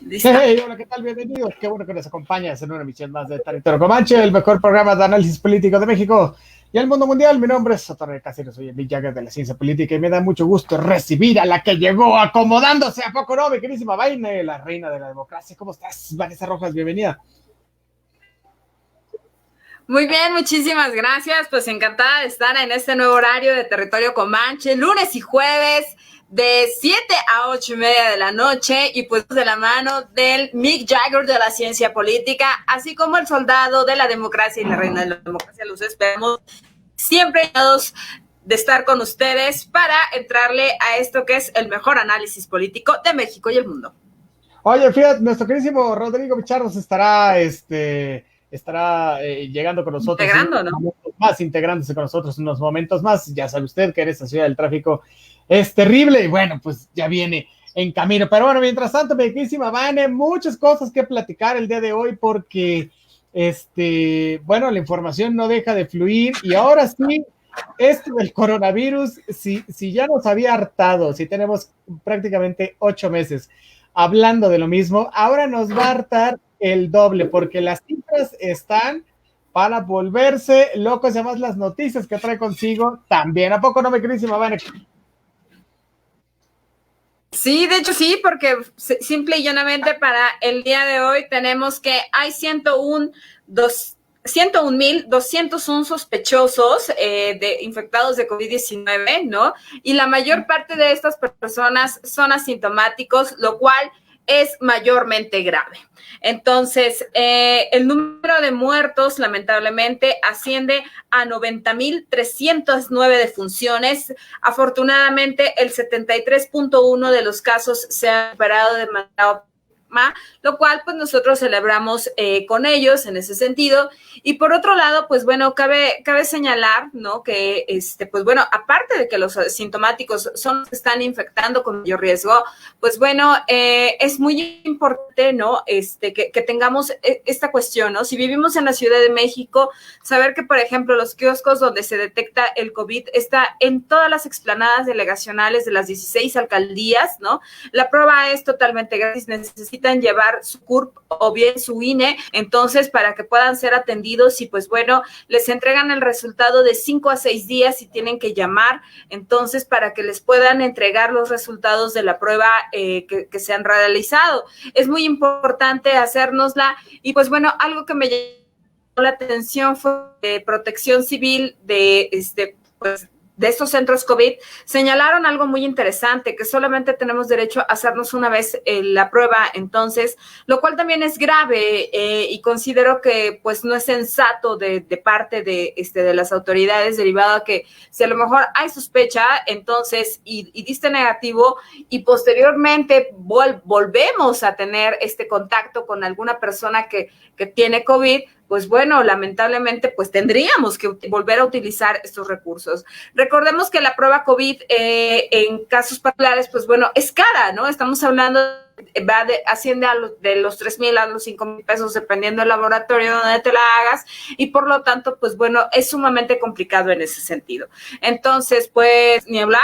Listo. Hey, hola, ¿qué tal? Bienvenidos. Qué bueno que nos acompañas en una emisión más de Territorio Comanche, el mejor programa de análisis político de México y el mundo mundial. Mi nombre es Otorre Cáceres, soy el Big Jagger de la ciencia política y me da mucho gusto recibir a la que llegó acomodándose a poco, ¿no? Mi queridísima Vaine, la reina de la democracia. ¿Cómo estás, Vanessa Rojas? Bienvenida. Muy bien, muchísimas gracias. Pues encantada de estar en este nuevo horario de Territorio Comanche, lunes y jueves de 7 a 8:30 de la noche y pues de la mano del Mick Jagger de la ciencia política, así como el soldado de la democracia y la reina de la democracia. Los esperamos siempre todos de estar con ustedes para entrarle a esto que es el mejor análisis político de México y el mundo. Oye, fíjate, nuestro queridísimo Rodrigo Pichardos estará llegando con nosotros integrándose con nosotros unos momentos más. Ya sabe usted que en esta ciudad del tráfico es terrible y bueno, pues ya viene en camino. Pero bueno, mientras tanto, mi queridísima Vane, muchas cosas que platicar el día de hoy porque, bueno, la información no deja de fluir y ahora sí, esto del coronavirus, si ya nos había hartado, si tenemos prácticamente 8 meses hablando de lo mismo, ahora nos va a hartar el doble, porque las cifras están para volverse locos, y además las noticias que trae consigo también. ¿A poco no, me queridísima Vane? Sí, de hecho sí, porque simple y llanamente para el día de hoy tenemos que hay 101,201 sospechosos de infectados de COVID-19, ¿no? Y la mayor parte de estas personas son asintomáticos, lo cual es mayormente grave. Entonces, el número de muertos, lamentablemente, asciende a 90,309 defunciones. Afortunadamente, el 73.1% de los casos se han superado de manera lo cual pues nosotros celebramos con ellos en ese sentido. Y por otro lado, pues bueno, cabe señalar, ¿no? Que pues bueno, aparte de que los asintomáticos son los que están infectando con mayor riesgo, pues bueno, es muy importante, ¿no? Que tengamos esta cuestión, ¿no? Si vivimos en la Ciudad de México, saber que, por ejemplo, los kioscos donde se detecta el COVID está en todas las explanadas delegacionales de las 16 alcaldías, ¿no? La prueba es totalmente gratis, necesitan llevar su CURP o bien su INE, entonces para que puedan ser atendidos y pues bueno, les entregan el resultado de 5 a 6 días y tienen que llamar, entonces para que les puedan entregar los resultados de la prueba que se han realizado. Es muy importante hacérnosla y pues bueno, algo que me llamó la atención fue de Protección Civil de pues de estos centros COVID, señalaron algo muy interesante, que solamente tenemos derecho a hacernos una vez la prueba, entonces, lo cual también es grave y considero que pues no es sensato de parte de las autoridades, derivado a que si a lo mejor hay sospecha, entonces, y diste negativo, y posteriormente volvemos a tener contacto con alguna persona que tiene COVID, pues bueno, lamentablemente, pues tendríamos que volver a utilizar estos recursos. Recordemos que la prueba COVID en casos particulares, pues bueno, es cara, ¿no? Estamos hablando, asciende de los 3,000 a los 5,000 pesos, dependiendo del laboratorio donde te la hagas, y por lo tanto, pues bueno, es sumamente complicado en ese sentido. Entonces, pues, ni hablar,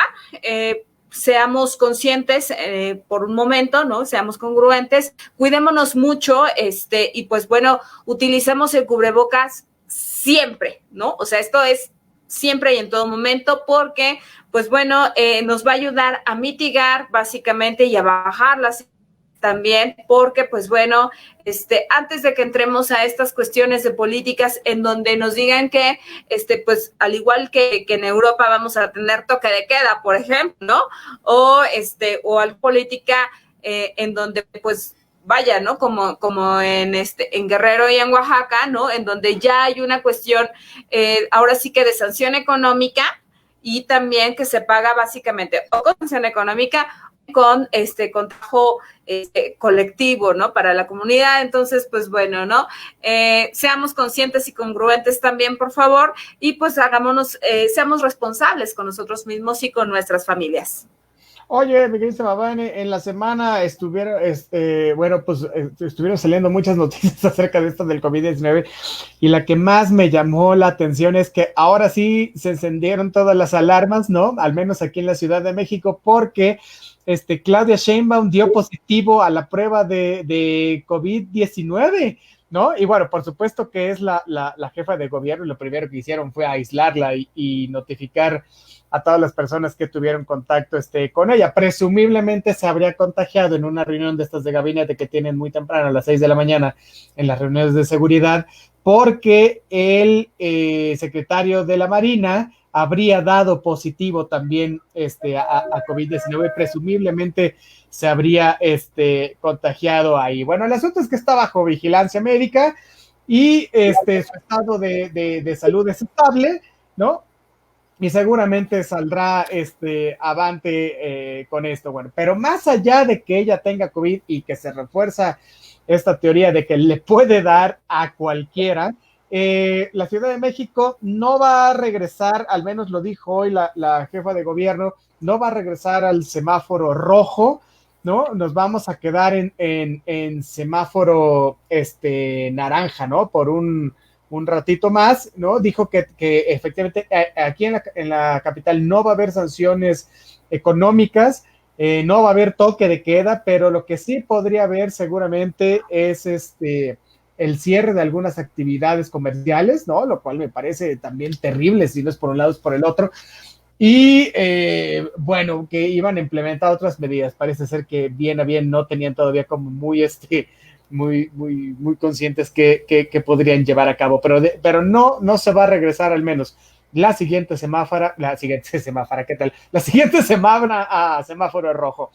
seamos conscientes por un momento, ¿no? Seamos congruentes, cuidémonos mucho, y pues bueno, utilicemos el cubrebocas siempre, ¿no? O sea, esto es siempre y en todo momento, porque, pues bueno, nos va a ayudar a mitigar básicamente y a bajar las también, porque pues bueno, antes de que entremos a estas cuestiones de políticas en donde nos digan que, pues al igual que en Europa vamos a tener toque de queda, por ejemplo, ¿no? O al política en donde pues vaya, ¿no? Como en Guerrero y en Oaxaca, ¿no? En donde ya hay una cuestión, ahora sí que de sanción económica y también que se paga básicamente o con sanción económica con con trabajo colectivo, ¿no? Para la comunidad. Entonces, pues bueno, ¿no? Seamos conscientes y congruentes también, por favor, y pues seamos responsables con nosotros mismos y con nuestras familias. Oye, mi querida Vane, en la semana estuvieron saliendo muchas noticias acerca de esto del COVID-19 y la que más me llamó la atención es que ahora sí se encendieron todas las alarmas, ¿no? Al menos aquí en la Ciudad de México, porque Claudia Sheinbaum dio positivo a la prueba de COVID-19, ¿no? Y bueno, por supuesto que es la jefa de gobierno, y lo primero que hicieron fue aislarla y notificar a todas las personas que tuvieron contacto con ella. Presumiblemente se habría contagiado en una reunión de estas de gabinete que tienen muy temprano, a las 6 de la mañana, en las reuniones de seguridad, porque el secretario de la Marina habría dado positivo también a COVID-19, presumiblemente se habría contagiado ahí. Bueno, el asunto es que está bajo vigilancia médica y su estado de salud es estable, ¿no? Y seguramente saldrá avante con esto. Bueno, pero más allá de que ella tenga COVID y que se refuerza esta teoría de que le puede dar a cualquiera, la Ciudad de México no va a regresar, al menos lo dijo hoy la jefa de gobierno, no va a regresar al semáforo rojo, ¿no? Nos vamos a quedar en semáforo naranja, ¿no? Por un ratito más, ¿no? Dijo que efectivamente aquí en la capital no va a haber sanciones económicas, no va a haber toque de queda, pero lo que sí podría haber seguramente es el cierre de algunas actividades comerciales, ¿no? Lo cual me parece también terrible, si no es por un lado es por el otro. Y bueno, que iban a implementar otras medidas. Parece ser que bien a bien no tenían todavía como muy muy conscientes que podrían llevar a cabo, pero no se va a regresar al menos la siguiente semana, ¿qué tal? La siguiente semana a semáforo rojo.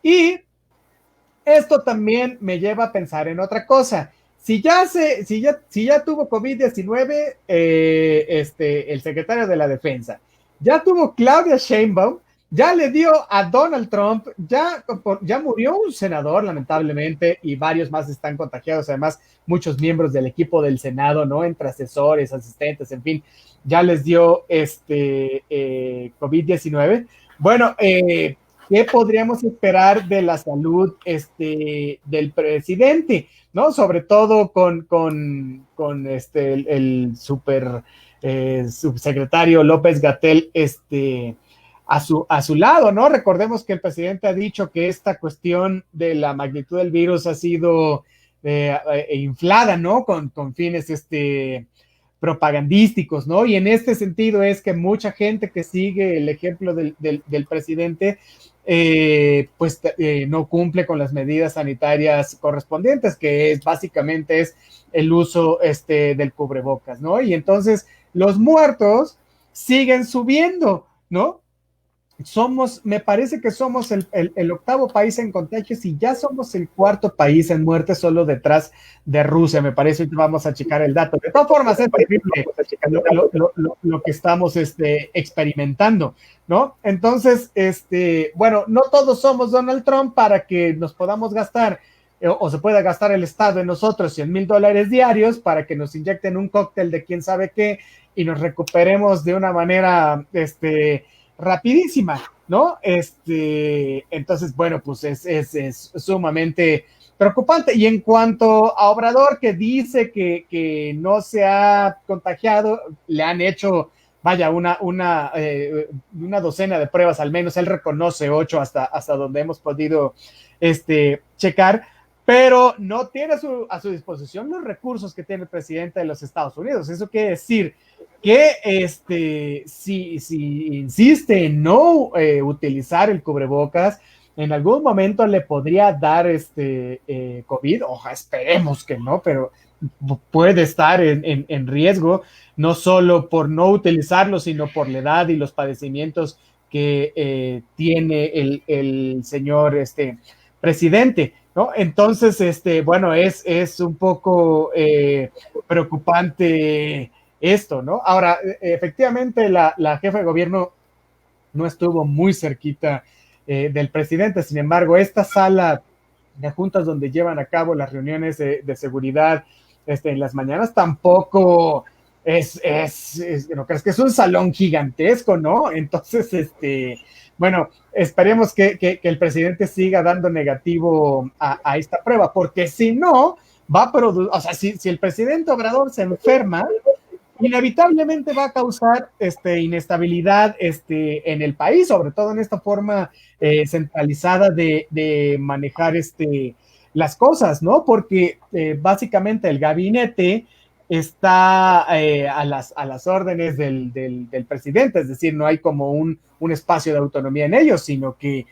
Y esto también me lleva a pensar en otra cosa. Si ya tuvo COVID-19 el secretario de la Defensa, ya tuvo Claudia Sheinbaum, ya le dio a Donald Trump, ya murió un senador, lamentablemente, y varios más están contagiados, además, muchos miembros del equipo del Senado, ¿no? Entre asesores, asistentes, en fin, ya les dio COVID-19. Bueno, ¿qué podríamos esperar de la salud del presidente? ¿No? Sobre todo con el subsecretario López-Gatell, a su lado, ¿no? Recordemos que el presidente ha dicho que esta cuestión de la magnitud del virus ha sido inflada, ¿no? Con fines propagandísticos, ¿no? Y en este sentido es que mucha gente que sigue el ejemplo del presidente, no cumple con las medidas sanitarias correspondientes, que básicamente es el uso del cubrebocas, ¿no? Y entonces los muertos siguen subiendo, ¿no? Me parece que somos el octavo país en contagios y ya somos el cuarto país en muertes, solo detrás de Rusia, me parece. Hoy vamos a checar el dato. De todas formas, es terrible lo que estamos experimentando, ¿no? Entonces, bueno, no todos somos Donald Trump para que nos podamos gastar o se pueda gastar el Estado en nosotros $100,000 diarios para que nos inyecten un cóctel de quién sabe qué y nos recuperemos de una manera rapidísima, ¿no? Entonces, bueno, pues es sumamente preocupante. Y en cuanto a Obrador, que dice que no se ha contagiado, le han hecho, vaya, una docena de pruebas, al menos él reconoce 8 hasta donde hemos podido checar, pero no tiene a su disposición los recursos que tiene el presidente de los Estados Unidos. Eso quiere decir que si insiste en no utilizar el cubrebocas, en algún momento le podría dar COVID. Ojalá, esperemos que no, pero puede estar en riesgo, no solo por no utilizarlo, sino por la edad y los padecimientos que tiene el señor presidente, ¿no? Entonces, bueno, es un poco preocupante esto, ¿no? Ahora, efectivamente, la jefa de gobierno no estuvo muy cerquita del presidente. Sin embargo, esta sala de juntas donde llevan a cabo las reuniones de seguridad en las mañanas tampoco no crees que es un salón gigantesco, ¿no? Entonces, bueno, esperemos que el presidente siga dando negativo a esta prueba, porque si no, va a producir, o sea, si el presidente Obrador se enferma, inevitablemente va a causar inestabilidad en el país, sobre todo en esta forma centralizada de manejar las cosas, ¿no? Porque básicamente el gabinete está a las órdenes del presidente, es decir, no hay como un espacio de autonomía en ellos, sino que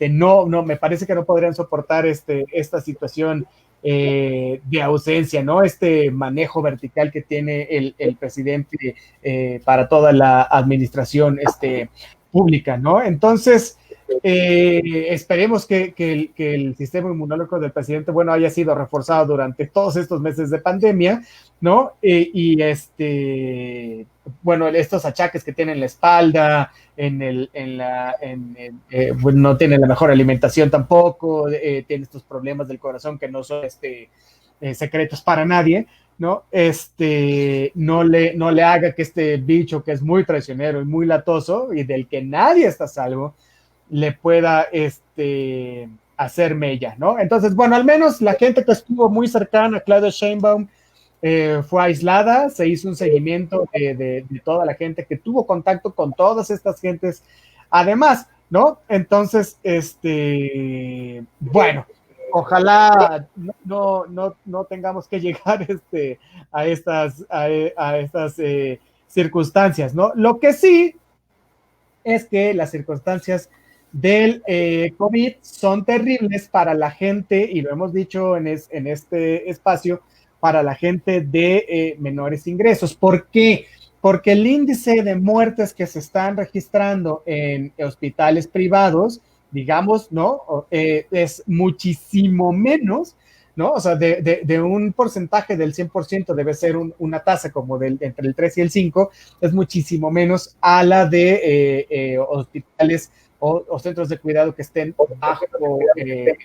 no, me parece que no podrían soportar esta situación de ausencia, ¿no? Este manejo vertical que tiene el presidente para toda la administración pública, ¿no? Entonces, esperemos que el sistema inmunológico del presidente, bueno, haya sido reforzado durante todos estos meses de pandemia, ¿no? Bueno, estos achaques que tiene en la espalda, bueno, no tiene la mejor alimentación tampoco, tiene estos problemas del corazón que no son secretos para nadie, ¿no? No le haga que este bicho que es muy traicionero y muy latoso y del que nadie está a salvo, le pueda hacer mella, ¿no? Entonces, bueno, al menos la gente que estuvo muy cercana a Claudia Sheinbaum fue aislada, se hizo un seguimiento de toda la gente que tuvo contacto con todas estas gentes, además, ¿no? Entonces, bueno, ojalá no tengamos que llegar a estas circunstancias, ¿no? Lo que sí es que las circunstancias del COVID son terribles para la gente, y lo hemos dicho en este espacio, para la gente de menores ingresos. ¿Por qué? Porque el índice de muertes que se están registrando en hospitales privados, digamos, ¿no? Es muchísimo menos, ¿no? O sea, de un porcentaje del 100% debe ser una tasa como entre el 3 y el 5, es muchísimo menos a la de hospitales o centros de cuidado que estén bajo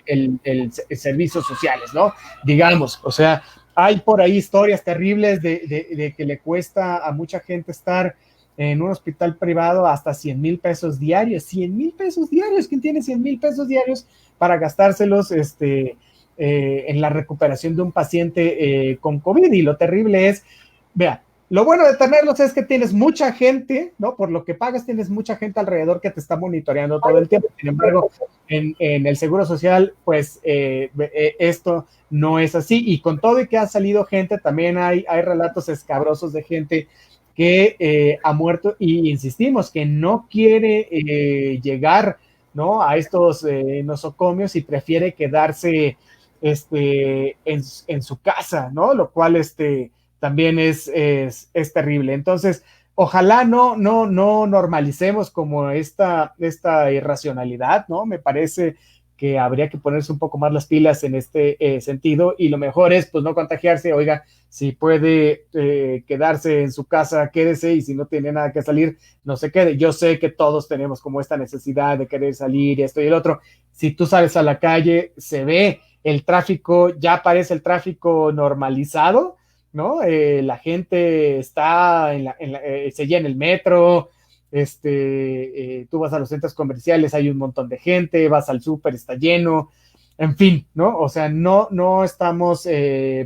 el servicios sociales, ¿no? Digamos, o sea, hay por ahí historias terribles de que le cuesta a mucha gente estar en un hospital privado hasta 100,000 pesos diarios. 100,000 pesos diarios. ¿Quién tiene 100,000 pesos diarios para gastárselos en la recuperación de un paciente con COVID? Y lo terrible es, vea, lo bueno de tenerlos es que tienes mucha gente, ¿no? Por lo que pagas, tienes mucha gente alrededor que te está monitoreando todo el tiempo. Sin embargo, en el Seguro Social, pues esto no es así. Y con todo y que ha salido gente, también hay relatos escabrosos de gente que ha muerto, y insistimos que no quiere llegar, ¿no? A estos nosocomios y prefiere quedarse en su casa, ¿no? Lo cual también es terrible. Entonces, ojalá no normalicemos como esta irracionalidad, ¿no? Me parece que habría que ponerse un poco más las pilas en este sentido, y lo mejor es pues no contagiarse. Oiga, si puede quedarse en su casa, quédese, y si no tiene nada que salir, no se quede. Yo sé que todos tenemos como esta necesidad de querer salir y esto y el otro. Si tú sales a la calle, se ve el tráfico, ya parece el tráfico normalizado, ¿no? La gente está se llena el metro, tú vas a los centros comerciales, hay un montón de gente, vas al súper, está lleno, en fin, ¿no? O sea, no estamos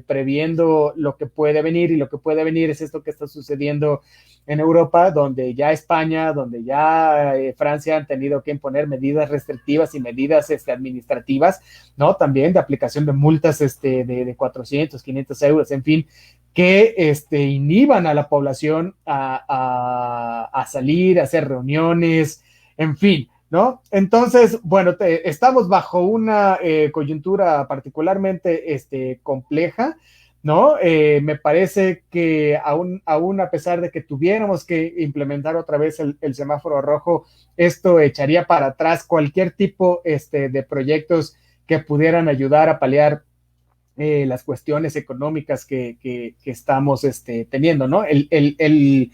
previendo lo que puede venir, y lo que puede venir es esto que está sucediendo en Europa, donde ya España, donde ya Francia han tenido que imponer medidas restrictivas y medidas administrativas, ¿no? También de aplicación de multas de 400, 500 euros, en fin, que inhiban a la población a salir, a hacer reuniones, en fin, ¿no? Entonces, bueno, estamos bajo una coyuntura particularmente compleja, ¿no? Me parece que aún a pesar de que tuviéramos que implementar otra vez el semáforo rojo, esto echaría para atrás cualquier tipo de proyectos que pudieran ayudar a paliar las cuestiones económicas que estamos teniendo, ¿no? El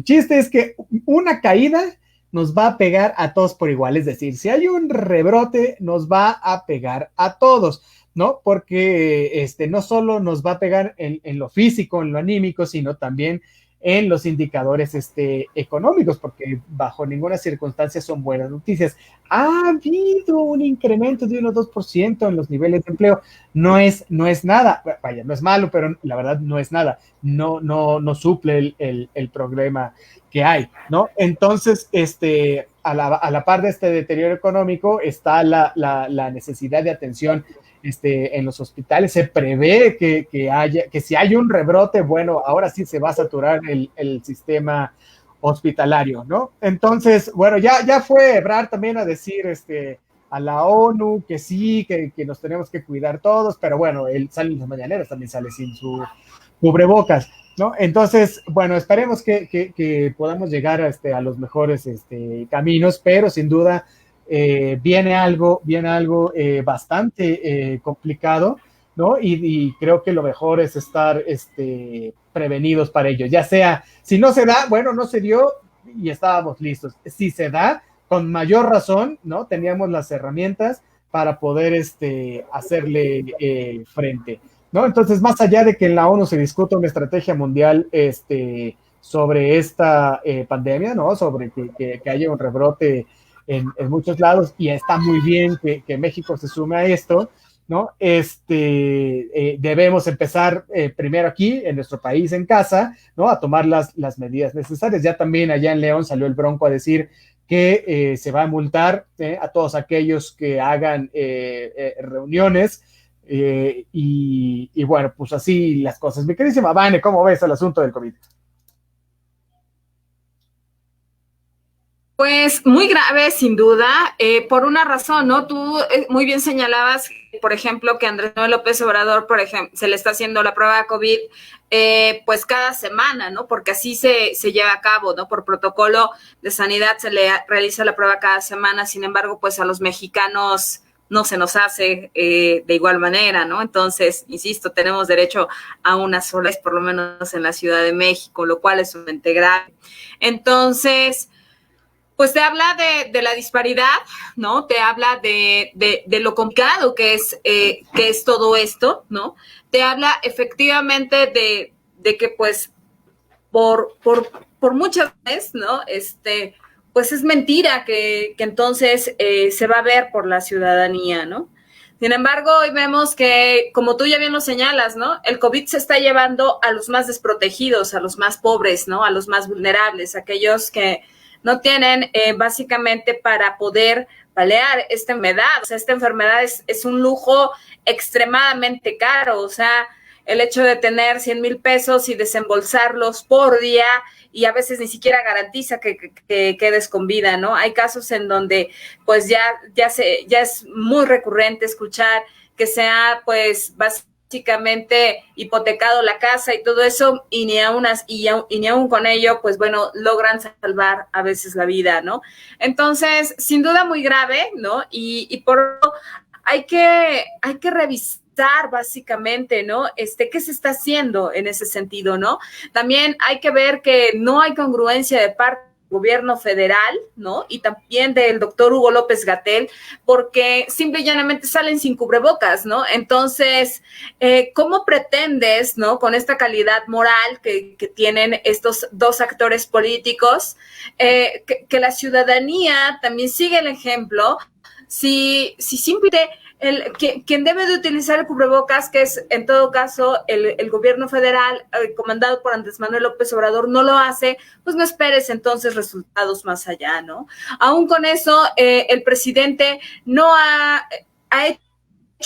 chiste es que una caída nos va a pegar a todos por igual, es decir, si hay un rebrote, nos va a pegar a todos, ¿no? Porque no solo nos va a pegar en lo físico, en lo anímico, sino también en los indicadores económicos, porque bajo ninguna circunstancia son buenas noticias. Ha habido un incremento de 1 o 2% en los niveles de empleo. No es nada, vaya, no es malo, pero la verdad no es nada. No suple el problema que hay, ¿no? Entonces, a la par de este deterioro económico está la necesidad de atención en los hospitales. Se prevé que si hay un rebrote, bueno, ahora sí se va a saturar el sistema hospitalario, ¿no? Entonces, bueno, ya fue Ebrard también a decir a la ONU que sí, que nos tenemos que cuidar todos, pero bueno, él sale en las mañaneras, también sale sin su cubrebocas, ¿no? Entonces, bueno, esperemos que podamos llegar a los mejores caminos, pero sin duda viene algo bastante complicado, ¿no? Y creo que lo mejor es estar prevenidos para ello, ya sea, si no se da, bueno, no se dio y estábamos listos. Si se da, con mayor razón, ¿no? Teníamos las herramientas para poder hacerle frente, ¿no? Entonces, más allá de que en la ONU se discuta una estrategia mundial sobre esta pandemia, ¿no? Sobre que haya un rebrote en muchos lados, y está muy bien que México se sume a esto, ¿no? Debemos empezar primero aquí, en nuestro país, en casa, ¿no? A tomar las medidas necesarias. Ya también allá en León salió el Bronco a decir que se va a multar a todos aquellos que hagan reuniones, y bueno, pues así las cosas. Mi queridísima Vane, ¿cómo ves el asunto del COVID? Pues muy grave, sin duda, por una razón, ¿no? Tú muy bien señalabas, por ejemplo, que Andrés Manuel López Obrador, por ejemplo, se le está haciendo la prueba de COVID, pues cada semana, ¿no? Porque así se lleva a cabo, ¿no? Por protocolo de sanidad se le realiza la prueba cada semana. Sin embargo, pues a los mexicanos no se nos hace de igual manera, ¿no? Entonces, insisto, tenemos derecho a una sola vez, por lo menos en la Ciudad de México, lo cual es sumamente grave. Entonces, pues te habla de la disparidad, ¿no? Te habla de lo complicado que es todo esto, ¿no? Te habla efectivamente de que, pues, por muchas veces, ¿no? Pues es mentira que entonces se va a ver por la ciudadanía, ¿no? Sin embargo, hoy vemos que, como tú ya bien lo señalas, ¿no? El COVID se está llevando a los más desprotegidos, a los más pobres, ¿no? A los más vulnerables, aquellos que no tienen básicamente para poder paliar esta enfermedad. O sea, esta enfermedad es un lujo extremadamente caro. O sea, el hecho de tener 100,000 pesos y desembolsarlos por día, y a veces ni siquiera garantiza que quedes con vida, ¿no? Hay casos en donde pues ya es muy recurrente escuchar que sea pues básicamente hipotecado la casa y todo eso, y ni aún con ello, pues bueno, logran salvar a veces la vida, ¿no? Entonces, sin duda muy grave, ¿no? Y por hay que revisar básicamente, ¿no? ¿Qué se está haciendo en ese sentido, ¿no? También hay que ver que no hay congruencia de parte del gobierno federal, ¿no? Y también del doctor Hugo López-Gatell, porque simple y llanamente salen sin cubrebocas, ¿no? Entonces, ¿cómo pretendes, ¿no? Con esta calidad moral que tienen estos dos actores políticos, que la ciudadanía también sigue el ejemplo? Si simplemente quien debe de utilizar el cubrebocas, que es en todo caso el gobierno federal, comandado por Andrés Manuel López Obrador, no lo hace, pues no esperes entonces resultados más allá, ¿no? Aún con eso, el presidente no ha hecho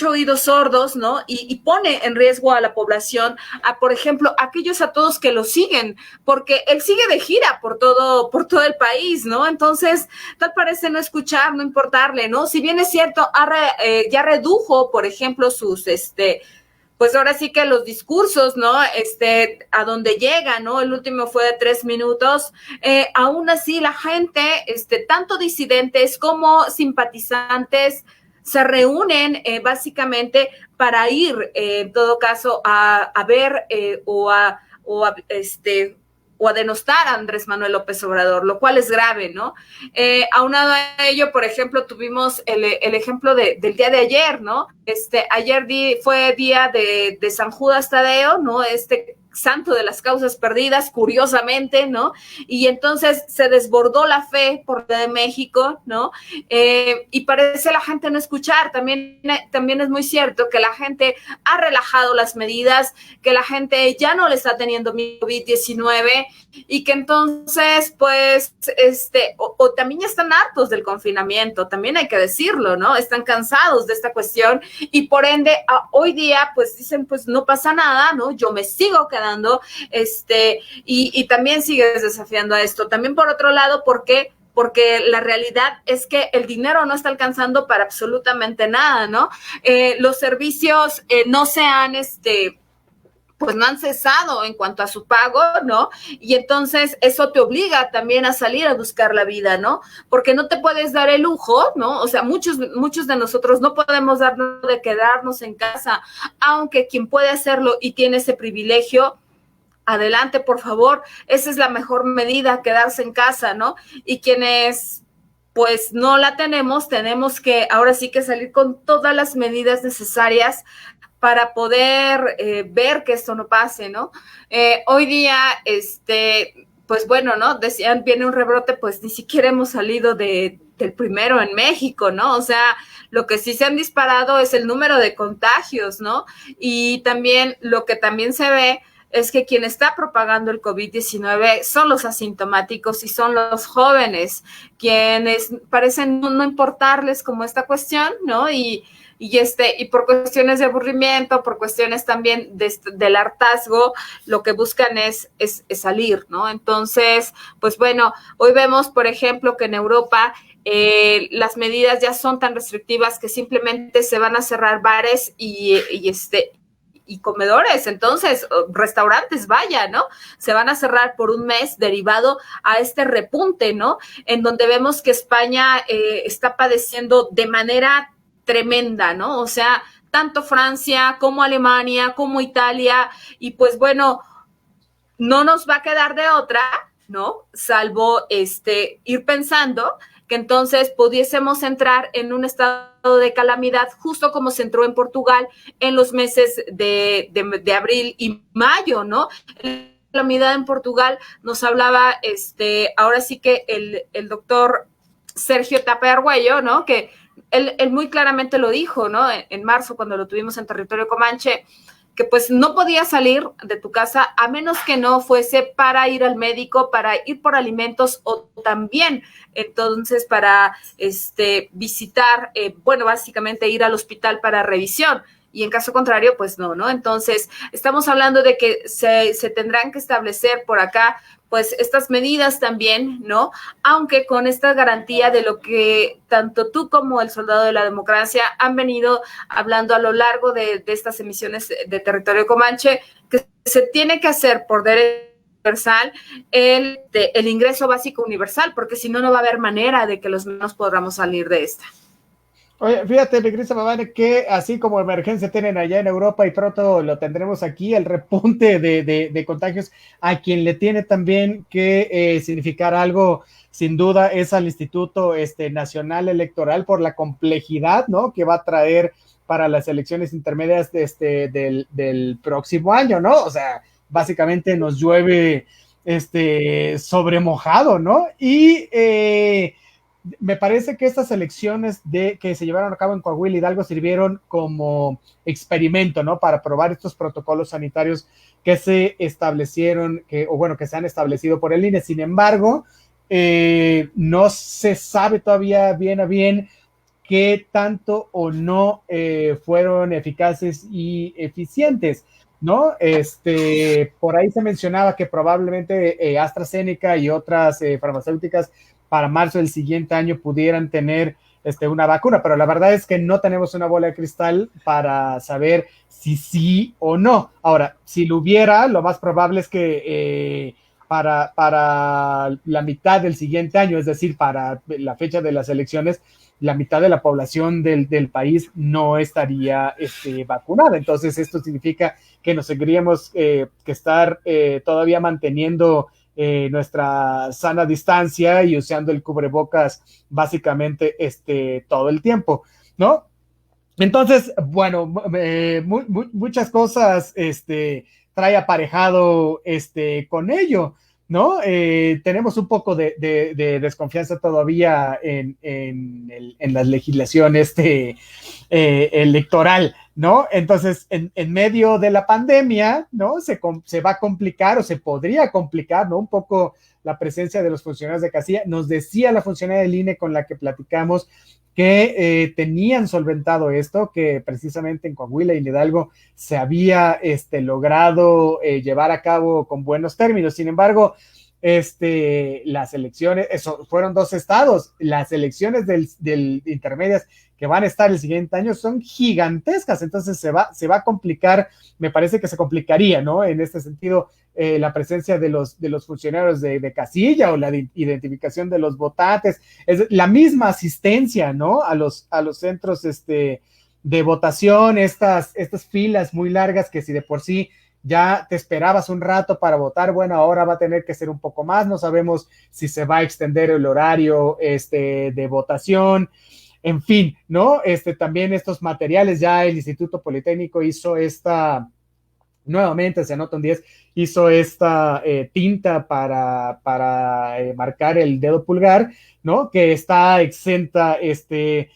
oídos sordos, ¿no? Y pone en riesgo a la población, por ejemplo, a todos que lo siguen, porque él sigue de gira por todo el país, ¿no? Entonces, tal parece no escuchar, no importarle, ¿no? Si bien es cierto, ya redujo, por ejemplo, sus, pues ahora sí que los discursos, ¿no? A donde llega, ¿no? El último fue de 3 minutos. Aún así, la gente, tanto disidentes como simpatizantes, se reúnen básicamente para ir, en todo caso, a ver o a denostar a Andrés Manuel López Obrador, lo cual es grave, ¿no? Aunado a ello, por ejemplo, tuvimos el ejemplo del día de ayer, ¿no? Ayer fue día de San Judas Tadeo, ¿no? santo de las causas perdidas, curiosamente, ¿no? Y entonces se desbordó la fe por la de México, ¿no? Y parece la gente no escuchar. También es muy cierto que la gente ha relajado las medidas, que la gente ya no le está teniendo COVID-19 y que entonces, pues, o también ya están hartos del confinamiento, también hay que decirlo, ¿no? Están cansados de esta cuestión y por ende, hoy día, pues dicen, pues no pasa nada, ¿no? Yo me sigo quedando, y también sigues desafiando a esto. También por otro lado, ¿por qué? Porque la realidad es que el dinero no está alcanzando para absolutamente nada, ¿no? Los servicios no se han, pues no han cesado en cuanto a su pago, ¿no? Y entonces eso te obliga también a salir a buscar la vida, ¿no? Porque no te puedes dar el lujo, ¿no? O sea, muchos de nosotros no podemos darnos de quedarnos en casa, aunque quien puede hacerlo y tiene ese privilegio, adelante, por favor. Esa es la mejor medida, quedarse en casa, ¿no? Y quienes pues no la tenemos que ahora sí que salir con todas las medidas necesarias para poder ver que esto no pase, ¿no? Hoy día, pues bueno, ¿no? Decían, viene un rebrote, pues ni siquiera hemos salido del primero en México, ¿no? O sea, lo que sí se han disparado es el número de contagios, ¿no? Y también lo que también se ve es que quien está propagando el COVID-19 son los asintomáticos y son los jóvenes, quienes parecen no importarles como esta cuestión, ¿no? Y por cuestiones de aburrimiento, por cuestiones también del hartazgo, lo que buscan es salir, ¿no? Entonces, pues bueno, hoy vemos, por ejemplo, que en Europa las medidas ya son tan restrictivas que simplemente se van a cerrar bares y comedores, entonces, restaurantes, vaya, ¿no? Se van a cerrar por un mes derivado a este repunte, ¿no? En donde vemos que España está padeciendo de manera tremenda, ¿no? O sea, tanto Francia como Alemania, como Italia, y pues bueno, no nos va a quedar de otra, ¿no? Salvo ir pensando que entonces pudiésemos entrar en un estado de calamidad, justo como se entró en Portugal en los meses de abril y mayo, ¿no? La calamidad en Portugal nos hablaba, ahora sí que el doctor Sergio Tapia Argüello, ¿no? Que él muy claramente lo dijo, ¿no? En marzo, cuando lo tuvimos en territorio comanche, que pues no podías salir de tu casa a menos que no fuese para ir al médico, para ir por alimentos o también entonces para visitar, bueno, básicamente ir al hospital para revisión. Y en caso contrario, pues no. Entonces, estamos hablando de que se tendrán que establecer por acá, pues, estas medidas también, ¿no? Aunque con esta garantía de lo que tanto tú como el Soldado de la Democracia han venido hablando a lo largo de estas emisiones de Territorio Comanche, que se tiene que hacer por derecho universal el ingreso básico universal, porque si no, no va a haber manera de que los menos podamos salir de esta. Oye, fíjate, mi querida Mavane, que así como emergencia tienen allá en Europa y pronto lo tendremos aquí, el repunte de contagios, a quien le tiene también que significar algo, sin duda, es al Instituto Nacional Electoral por la complejidad, ¿no?, que va a traer para las elecciones intermedias del próximo año, ¿no? O sea, básicamente nos llueve sobre mojado, ¿no? Y me parece que estas elecciones que se llevaron a cabo en Coahuila y Hidalgo sirvieron como experimento, ¿no? Para probar estos protocolos sanitarios que se establecieron, que se han establecido por el INE. Sin embargo, no se sabe todavía bien a bien qué tanto o no fueron eficaces y eficientes, ¿no? Por ahí se mencionaba que probablemente AstraZeneca y otras farmacéuticas para marzo del siguiente año pudieran tener una vacuna, pero la verdad es que no tenemos una bola de cristal para saber si sí o no. Ahora, si lo hubiera, lo más probable es que para la mitad del siguiente año, es decir, para la fecha de las elecciones, la mitad de la población del país no estaría vacunada. Entonces, esto significa que nos tendríamos que estar todavía manteniendo nuestra sana distancia y usando el cubrebocas básicamente todo el tiempo, ¿no? Entonces, bueno, muchas cosas trae aparejado con ello, ¿no? Tenemos un poco de desconfianza todavía en la legislación electoral, ¿no? Entonces, en medio de la pandemia, ¿no? Se va a complicar o se podría complicar, ¿no? Un poco la presencia de los funcionarios de casilla. Nos decía la funcionaria del INE con la que platicamos que tenían solventado esto, que precisamente en Coahuila y en Hidalgo se había logrado llevar a cabo con buenos términos. Sin embargo, las elecciones, eso fueron 2 estados, las elecciones del intermedias que van a estar el siguiente año son gigantescas, entonces se va a complicar, me parece que se complicaría, ¿no? En este sentido, la presencia de los funcionarios de casilla o la identificación de los votantes, es la misma asistencia, ¿no? A los centros de votación, estas filas muy largas que si de por sí ya te esperabas un rato para votar, bueno, ahora va a tener que ser un poco más, no sabemos si se va a extender el horario de votación, en fin, ¿no? También estos materiales, ya el Instituto Politécnico hizo nuevamente se anota un 10, hizo esta tinta para marcar el dedo pulgar, ¿no? Que está exenta de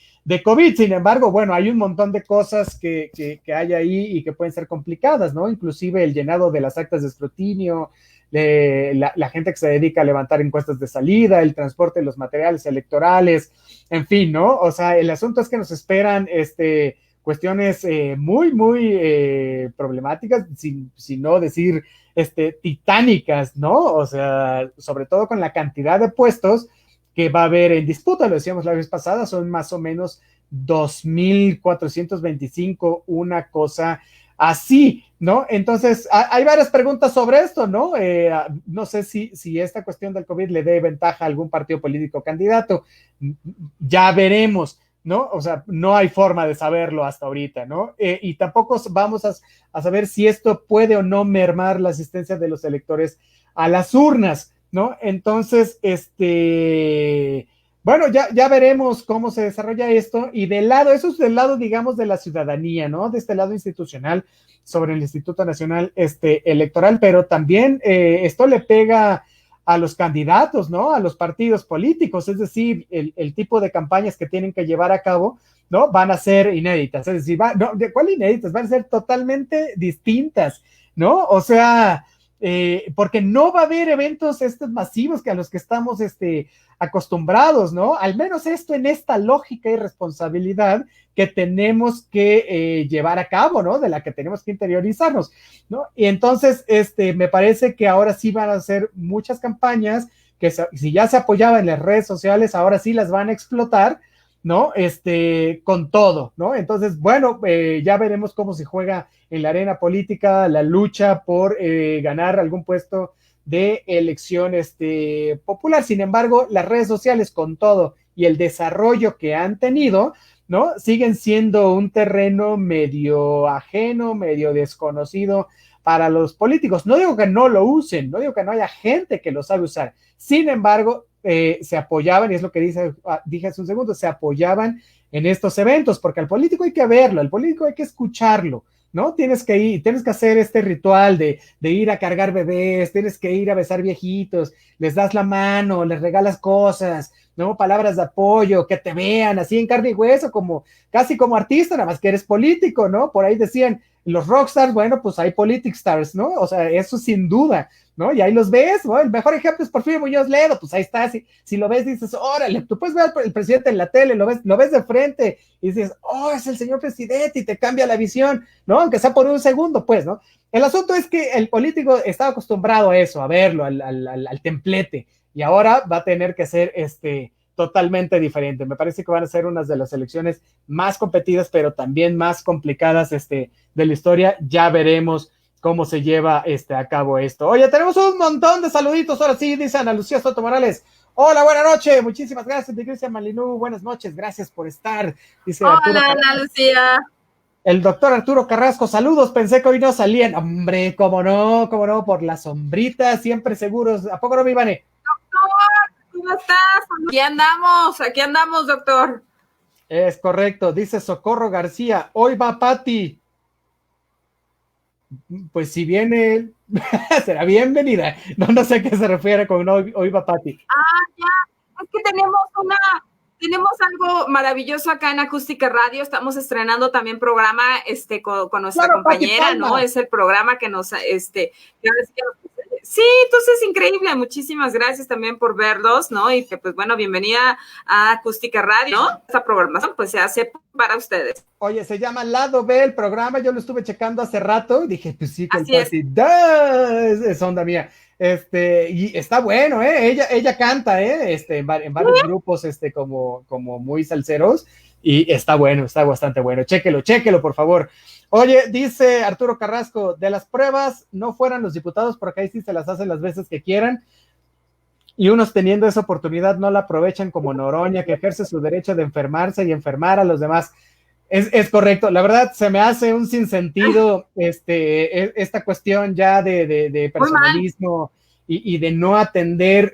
COVID. Sin embargo, bueno, hay un montón de cosas que hay ahí y que pueden ser complicadas, ¿no? Inclusive el llenado de las actas de escrutinio, la gente que se dedica a levantar encuestas de salida, el transporte de los materiales electorales, en fin, ¿no? O sea, el asunto es que nos esperan cuestiones muy, muy problemáticas, sin no decir titánicas, ¿no? O sea, sobre todo con la cantidad de puestos que va a haber en disputa, lo decíamos la vez pasada, son más o menos 2,425, una cosa así, ¿no? Entonces, hay varias preguntas sobre esto, ¿no? No sé si esta cuestión del COVID le dé ventaja a algún partido político candidato, ya veremos, ¿no? O sea, no hay forma de saberlo hasta ahorita, ¿no? Y tampoco vamos a saber si esto puede o no mermar la asistencia de los electores a las urnas, ¿no? Entonces, bueno, ya veremos cómo se desarrolla esto, y eso es del lado, digamos, de la ciudadanía, ¿no? De este lado institucional sobre el Instituto Nacional Electoral, pero también esto le pega a los candidatos, ¿no? A los partidos políticos, es decir, el tipo de campañas que tienen que llevar a cabo, ¿no? Van a ser inéditas, es decir, ¿de cuál inéditas? Van a ser totalmente distintas, ¿no? O sea, porque no va a haber eventos estos masivos que a los que estamos acostumbrados, ¿no? Al menos esto en esta lógica y responsabilidad que tenemos que llevar a cabo, ¿no? De la que tenemos que interiorizarnos, ¿no? Y entonces, me parece que ahora sí van a hacer muchas campañas que si ya se apoyaban en las redes sociales, ahora sí las van a explotar, ¿no? Con todo, ¿no? Entonces, bueno, ya veremos cómo se juega en la arena política la lucha por ganar algún puesto de elección popular. Sin embargo, las redes sociales con todo y el desarrollo que han tenido, ¿no? Siguen siendo un terreno medio ajeno, medio desconocido para los políticos. No digo que no lo usen, no digo que no haya gente que lo sabe usar. Sin embargo, se apoyaban, y es lo que dije hace un segundo, se apoyaban en estos eventos, porque al político hay que verlo, al político hay que escucharlo, ¿no? Tienes que hacer este ritual de ir a cargar bebés, tienes que ir a besar viejitos, les das la mano, les regalas cosas, ¿no? Palabras de apoyo, que te vean así en carne y hueso, casi como artista, nada más que eres político, ¿no? Por ahí decían, los rockstars, bueno, pues hay politic stars, ¿no? O sea, eso sin duda, ¿no? Y ahí los ves, ¿no? El mejor ejemplo es Porfirio Muñoz Ledo, pues ahí está, si lo ves dices, órale, tú puedes ver al presidente en la tele, lo ves de frente y dices, oh, es el señor presidente, y te cambia la visión, ¿no? Aunque sea por un segundo, pues, ¿no? El asunto es que el político estaba acostumbrado a eso, a verlo, al templete, y ahora va a tener que ser totalmente diferente. Me parece que van a ser unas de las elecciones más competidas, pero también más complicadas de la historia. Ya veremos cómo se lleva a cabo esto. Oye, tenemos un montón de saluditos. Ahora sí, dice Ana Lucía Soto Morales. Hola, buenas noches. Muchísimas gracias, Cristian Malinú. Buenas noches, gracias por estar. Dice hola, Ana Lucía. El doctor Arturo Carrasco, saludos, pensé que hoy no salían. Hombre, cómo no, por la sombrita, siempre seguros. ¿A poco no, mi Ivane? Doctor, ¿cómo estás? Aquí andamos, doctor. Es correcto, dice Socorro García, hoy va Pati. Pues si viene, será bienvenida. No sé a qué se refiere con hoy va Pati. Ya, es que tenemos algo maravilloso acá en Acústica Radio. Estamos estrenando también programa con nuestra compañera, ¿no? Es el programa que nos sí, entonces increíble. Muchísimas gracias también por verlos, ¿no? Y que, pues bueno, bienvenida a Acústica Radio, ¿no? Esta programación pues se hace para ustedes. Oye, se llama Lado B el programa, yo lo estuve checando hace rato y dije, pues sí, que así el Pati, es onda mía. Y está bueno, ella canta, en varios grupos, como muy salseros, y está bueno, está bastante bueno. Chéquelo, por favor. Oye, dice Arturo Carrasco, de las pruebas no fueran los diputados, porque ahí sí se las hacen las veces que quieran, y unos teniendo esa oportunidad no la aprovechan, como Noroña, que ejerce su derecho de enfermarse y enfermar a los demás. Es correcto, la verdad se me hace un sinsentido esta cuestión ya de personalismo y de no atender,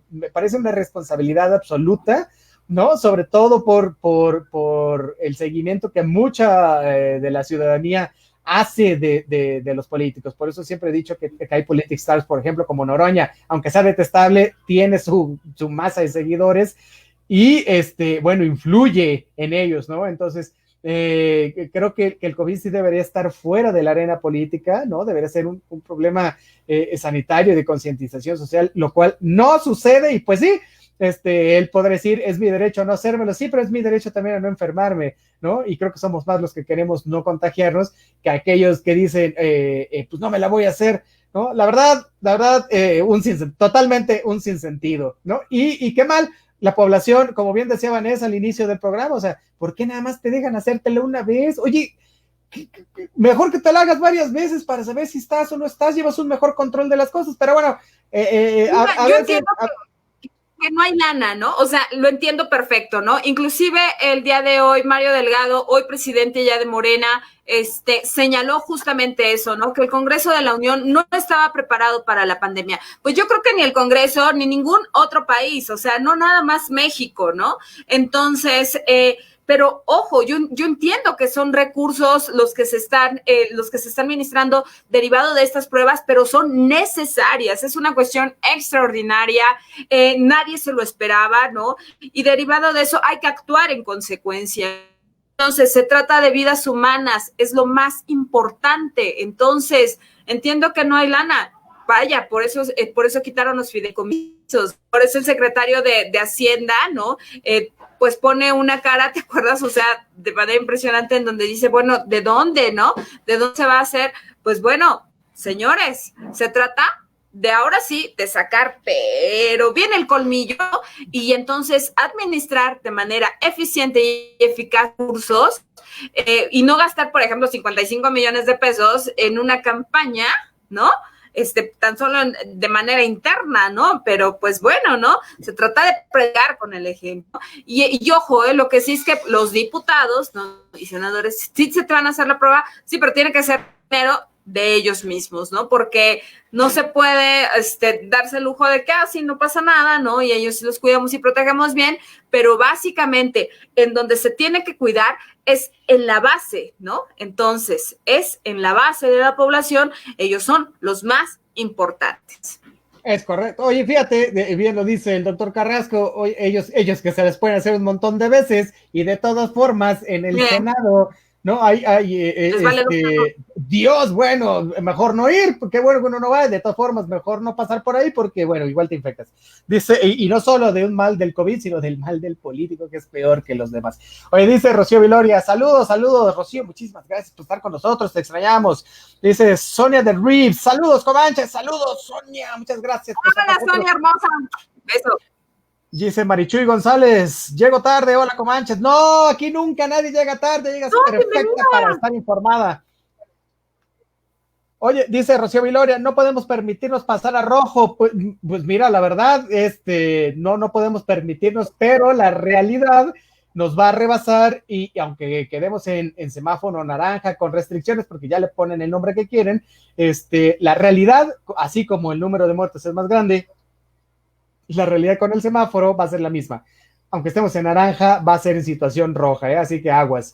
me parece una responsabilidad absoluta, ¿no? Sobre todo por el seguimiento que mucha de la ciudadanía hace de los políticos. Por eso siempre he dicho que hay politic stars, por ejemplo, como Noroña, aunque sea detestable, tiene su masa de seguidores y bueno, influye en ellos, ¿no? Entonces, creo que el COVID sí debería estar fuera de la arena política, ¿no? Debería ser un problema sanitario de concientización social, lo cual no sucede, y pues sí, él podrá decir, es mi derecho a no hacérmelo, sí, pero es mi derecho también a no enfermarme, ¿no? Y creo que somos más los que queremos no contagiarnos que aquellos que dicen, pues no me la voy a hacer, ¿no? La verdad, totalmente un sinsentido, ¿no? Y qué mal, la población, como bien decía Vanessa al inicio del programa, o sea, ¿por qué nada más te dejan hacértelo una vez? Oye, mejor que te la hagas varias veces para saber si estás o no estás, llevas un mejor control de las cosas, pero bueno, yo entiendo que no hay lana, ¿no? O sea, lo entiendo perfecto, ¿no? Inclusive el día de hoy, Mario Delgado, hoy presidente ya de Morena, señaló justamente eso, ¿no? Que el Congreso de la Unión no estaba preparado para la pandemia. Pues yo creo que ni el Congreso, ni ningún otro país, o sea, no nada más México, ¿no? Entonces, pero ojo, yo entiendo que son recursos los que se están ministrando derivado de estas pruebas, pero son necesarias, es una cuestión extraordinaria, nadie se lo esperaba, ¿no? Y derivado de eso hay que actuar en consecuencia. Entonces, se trata de vidas humanas, es lo más importante. Entonces, entiendo que no hay lana. Vaya, por eso quitaron los fideicomisos, por eso el secretario de Hacienda, ¿no? Pues pone una cara, ¿te acuerdas? O sea, de manera impresionante, en donde dice, bueno, ¿de dónde, no? ¿De dónde se va a hacer? Pues bueno, señores, se trata de ahora sí, de sacar, pero bien el colmillo, y entonces administrar de manera eficiente y eficaz cursos, y no gastar, por ejemplo, 55 millones de pesos en una campaña, ¿no? Tan solo de manera interna, ¿no? Pero pues bueno, ¿no? Se trata de pregar con el ejemplo. Y ojo, lo que sí es que los diputados, ¿no? Y senadores, sí se te van a hacer la prueba, sí, pero tiene que ser primero de ellos mismos, ¿no? Porque no se puede darse el lujo de que así no pasa nada, ¿no? Y ellos los cuidamos y protegemos bien, pero básicamente en donde se tiene que cuidar es en la base, ¿no? Entonces, es en la base de la población, ellos son los más importantes. Es correcto. Oye, fíjate, bien lo dice el doctor Carrasco, hoy ellos que se les pueden hacer un montón de veces y de todas formas en el Senado, ¿no? Dios, bueno, mejor no ir, porque bueno, uno no va, de todas formas, mejor no pasar por ahí, porque bueno, igual te infectas. Dice, y no solo de un mal del COVID, sino del mal del político, que es peor que los demás. Oye, dice Rocío Viloria, saludos, Rocío, muchísimas gracias por estar con nosotros, te extrañamos. Dice Sonia de Reeves, saludos, Comanches, saludos, Sonia, muchas gracias. Hola, Sonia, hermosa, beso. Dice Marichuy González, llego tarde, hola Comanches. No, aquí nunca nadie llega tarde, llega perfecta para estar informada. Oye, dice Rocío Viloria, no podemos permitirnos pasar a rojo. Pues mira, la verdad, no podemos permitirnos, pero la realidad nos va a rebasar y aunque quedemos en semáforo naranja con restricciones, porque ya le ponen el nombre que quieren, la realidad, así como el número de muertes es más grande, la realidad con el semáforo va a ser la misma. aunque estemos en naranja, va a ser en situación roja, así que aguas.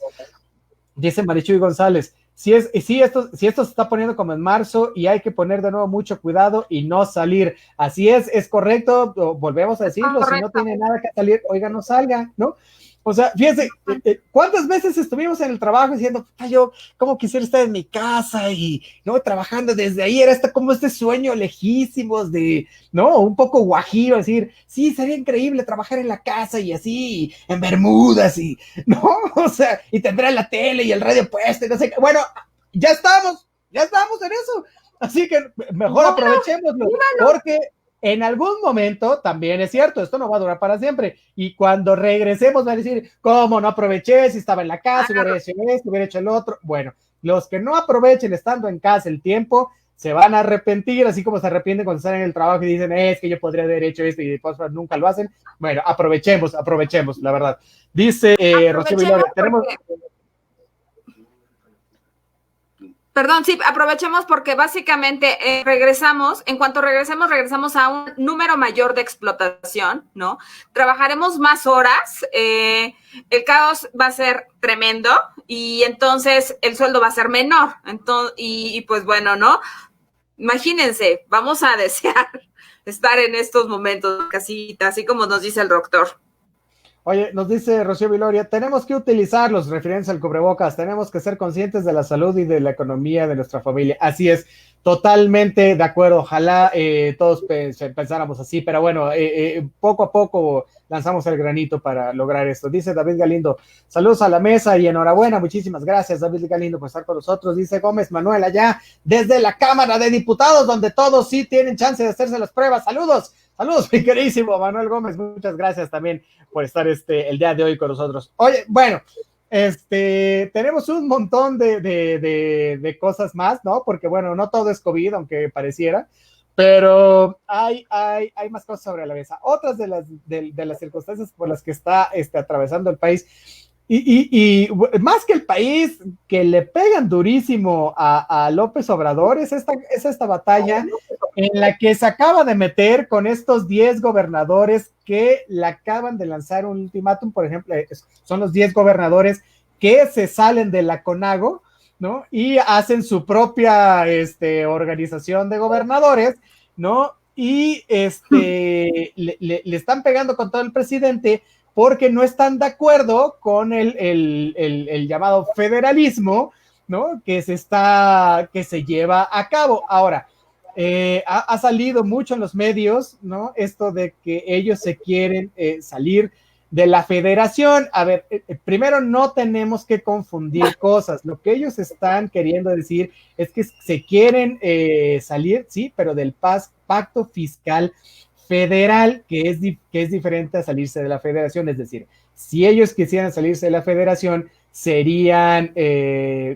Dice Marichuy González, si esto se está poniendo como en marzo y hay que poner de nuevo mucho cuidado y no salir. Así es correcto, volvemos a decirlo, si no tiene nada que salir, oiga, no salga, ¿no? O sea, fíjense, ¿cuántas veces estuvimos en el trabajo diciendo, yo cómo quisiera estar en mi casa y, ¿no? Trabajando desde ahí, era como este sueño lejísimos de, ¿no? Un poco guajiro, decir, sí, sería increíble trabajar en la casa y así, en Bermudas y, ¿no? O sea, y tendrá la tele y el radio puesto y no sé qué. Bueno, ya estamos en eso. Así que mejor aprovechémoslo, porque en algún momento, también es cierto, esto no va a durar para siempre, y cuando regresemos va a decir, ¿cómo no aproveché? Si estaba en la casa, hubiera hecho esto, hubiera hecho el otro. Bueno, los que no aprovechen estando en casa el tiempo, se van a arrepentir, así como se arrepienten cuando están en el trabajo y dicen, es que yo podría haber hecho esto, y después nunca lo hacen. Bueno, aprovechemos, la verdad. Dice Rocío Viloria, tenemos... Perdón, sí, aprovechemos porque básicamente en cuanto regresamos a un número mayor de explotación, ¿no? Trabajaremos más horas, el caos va a ser tremendo y entonces el sueldo va a ser menor. Entonces, y pues bueno, ¿no? Imagínense, vamos a desear estar en estos momentos, casita, así como nos dice el doctor. Oye, nos dice Rocío Viloria, tenemos que utilizarlos, referencia al cubrebocas, tenemos que ser conscientes de la salud y de la economía de nuestra familia. Así es, totalmente de acuerdo, ojalá todos pensáramos así, pero bueno, poco a poco lanzamos el granito para lograr esto. Dice David Galindo, saludos a la mesa y enhorabuena, muchísimas gracias David Galindo por estar con nosotros. Dice Gómez Manuel allá desde la Cámara de Diputados, donde todos sí tienen chance de hacerse las pruebas. Saludos, mi queridísimo Manuel Gómez, muchas gracias también por estar el día de hoy con nosotros. Oye, bueno, tenemos un montón de cosas más, ¿no? Porque, bueno, no todo es COVID, aunque pareciera, pero hay más cosas sobre la mesa. Otras de las circunstancias por las que está atravesando el país, y más que el país, que le pegan durísimo a López Obrador, es esta batalla en la que se acaba de meter con estos 10 gobernadores que le acaban de lanzar un ultimátum. Por ejemplo, son los 10 gobernadores que se salen de la CONAGO, ¿no? Y hacen su propia organización de gobernadores, ¿no? Y le están pegando con todo el presidente porque no están de acuerdo con el llamado federalismo, ¿no? Que se lleva a cabo. Ahora, ha salido mucho en los medios, ¿no? Esto de que ellos se quieren salir de la federación. A ver, primero no tenemos que confundir cosas. Lo que ellos están queriendo decir es que se quieren salir, sí, pero del pacto fiscal federal, que es diferente a salirse de la federación. Es decir, si ellos quisieran salirse de la federación, serían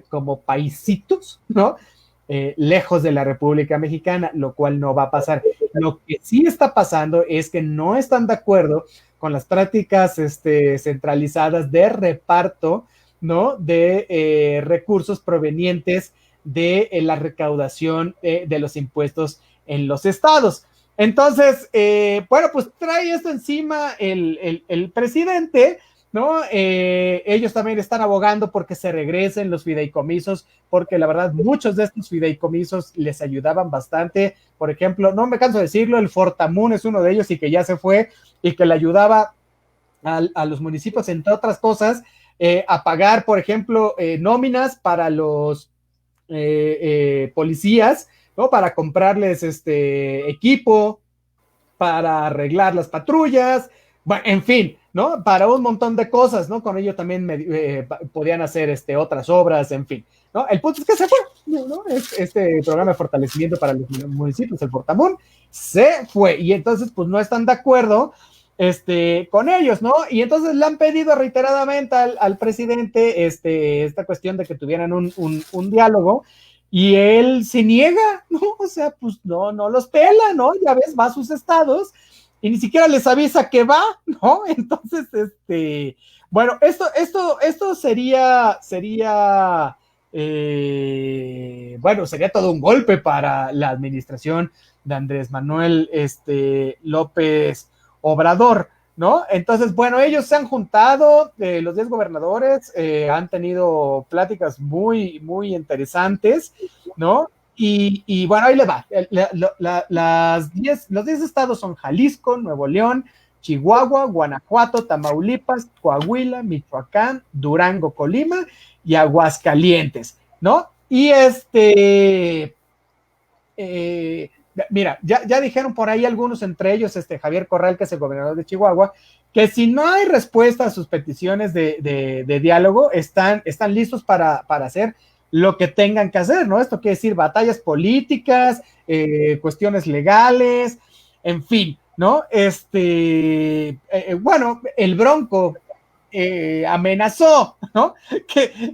como paisitos, ¿no? Lejos de la República Mexicana, lo cual no va a pasar. Lo que sí está pasando es que no están de acuerdo con las prácticas centralizadas de reparto, ¿no? De recursos provenientes de la recaudación de los impuestos en los estados. Entonces, bueno, pues trae esto encima el presidente, ¿no? Ellos también están abogando porque se regresen los fideicomisos, porque la verdad muchos de estos fideicomisos les ayudaban bastante. Por ejemplo, no me canso de decirlo, el Fortamun es uno de ellos y que ya se fue y que le ayudaba a los municipios, entre otras cosas, a pagar, por ejemplo, nóminas para los policías, ¿no? Para comprarles equipo, para arreglar las patrullas, bueno, en fin, ¿no? Para un montón de cosas, ¿no? Con ello también podían hacer otras obras, en fin, ¿no? El punto es que se fue, ¿no? Este programa de fortalecimiento para los municipios, el Fortamun, se fue, y entonces, pues, no están de acuerdo con ellos, ¿no? Y entonces le han pedido reiteradamente al presidente esta cuestión de que tuvieran un diálogo, y él se niega, ¿no? O sea, pues no los pela, ¿no? Ya ves, va a sus estados y ni siquiera les avisa que va, ¿no? Entonces, bueno, esto sería, bueno, sería todo un golpe para la administración de Andrés Manuel López Obrador. ¿no? Entonces, bueno, ellos se han juntado, los 10 gobernadores han tenido pláticas muy, muy interesantes, ¿no? Y bueno, ahí le va. Los 10 estados son Jalisco, Nuevo León, Chihuahua, Guanajuato, Tamaulipas, Coahuila, Michoacán, Durango, Colima y Aguascalientes, ¿no? Y mira, ya dijeron por ahí algunos, entre ellos Javier Corral, que es el gobernador de Chihuahua, que si no hay respuesta a sus peticiones de diálogo, están listos para hacer lo que tengan que hacer, ¿no? Esto quiere decir batallas políticas, cuestiones legales, en fin, ¿no? Bueno, el Bronco amenazó, ¿no?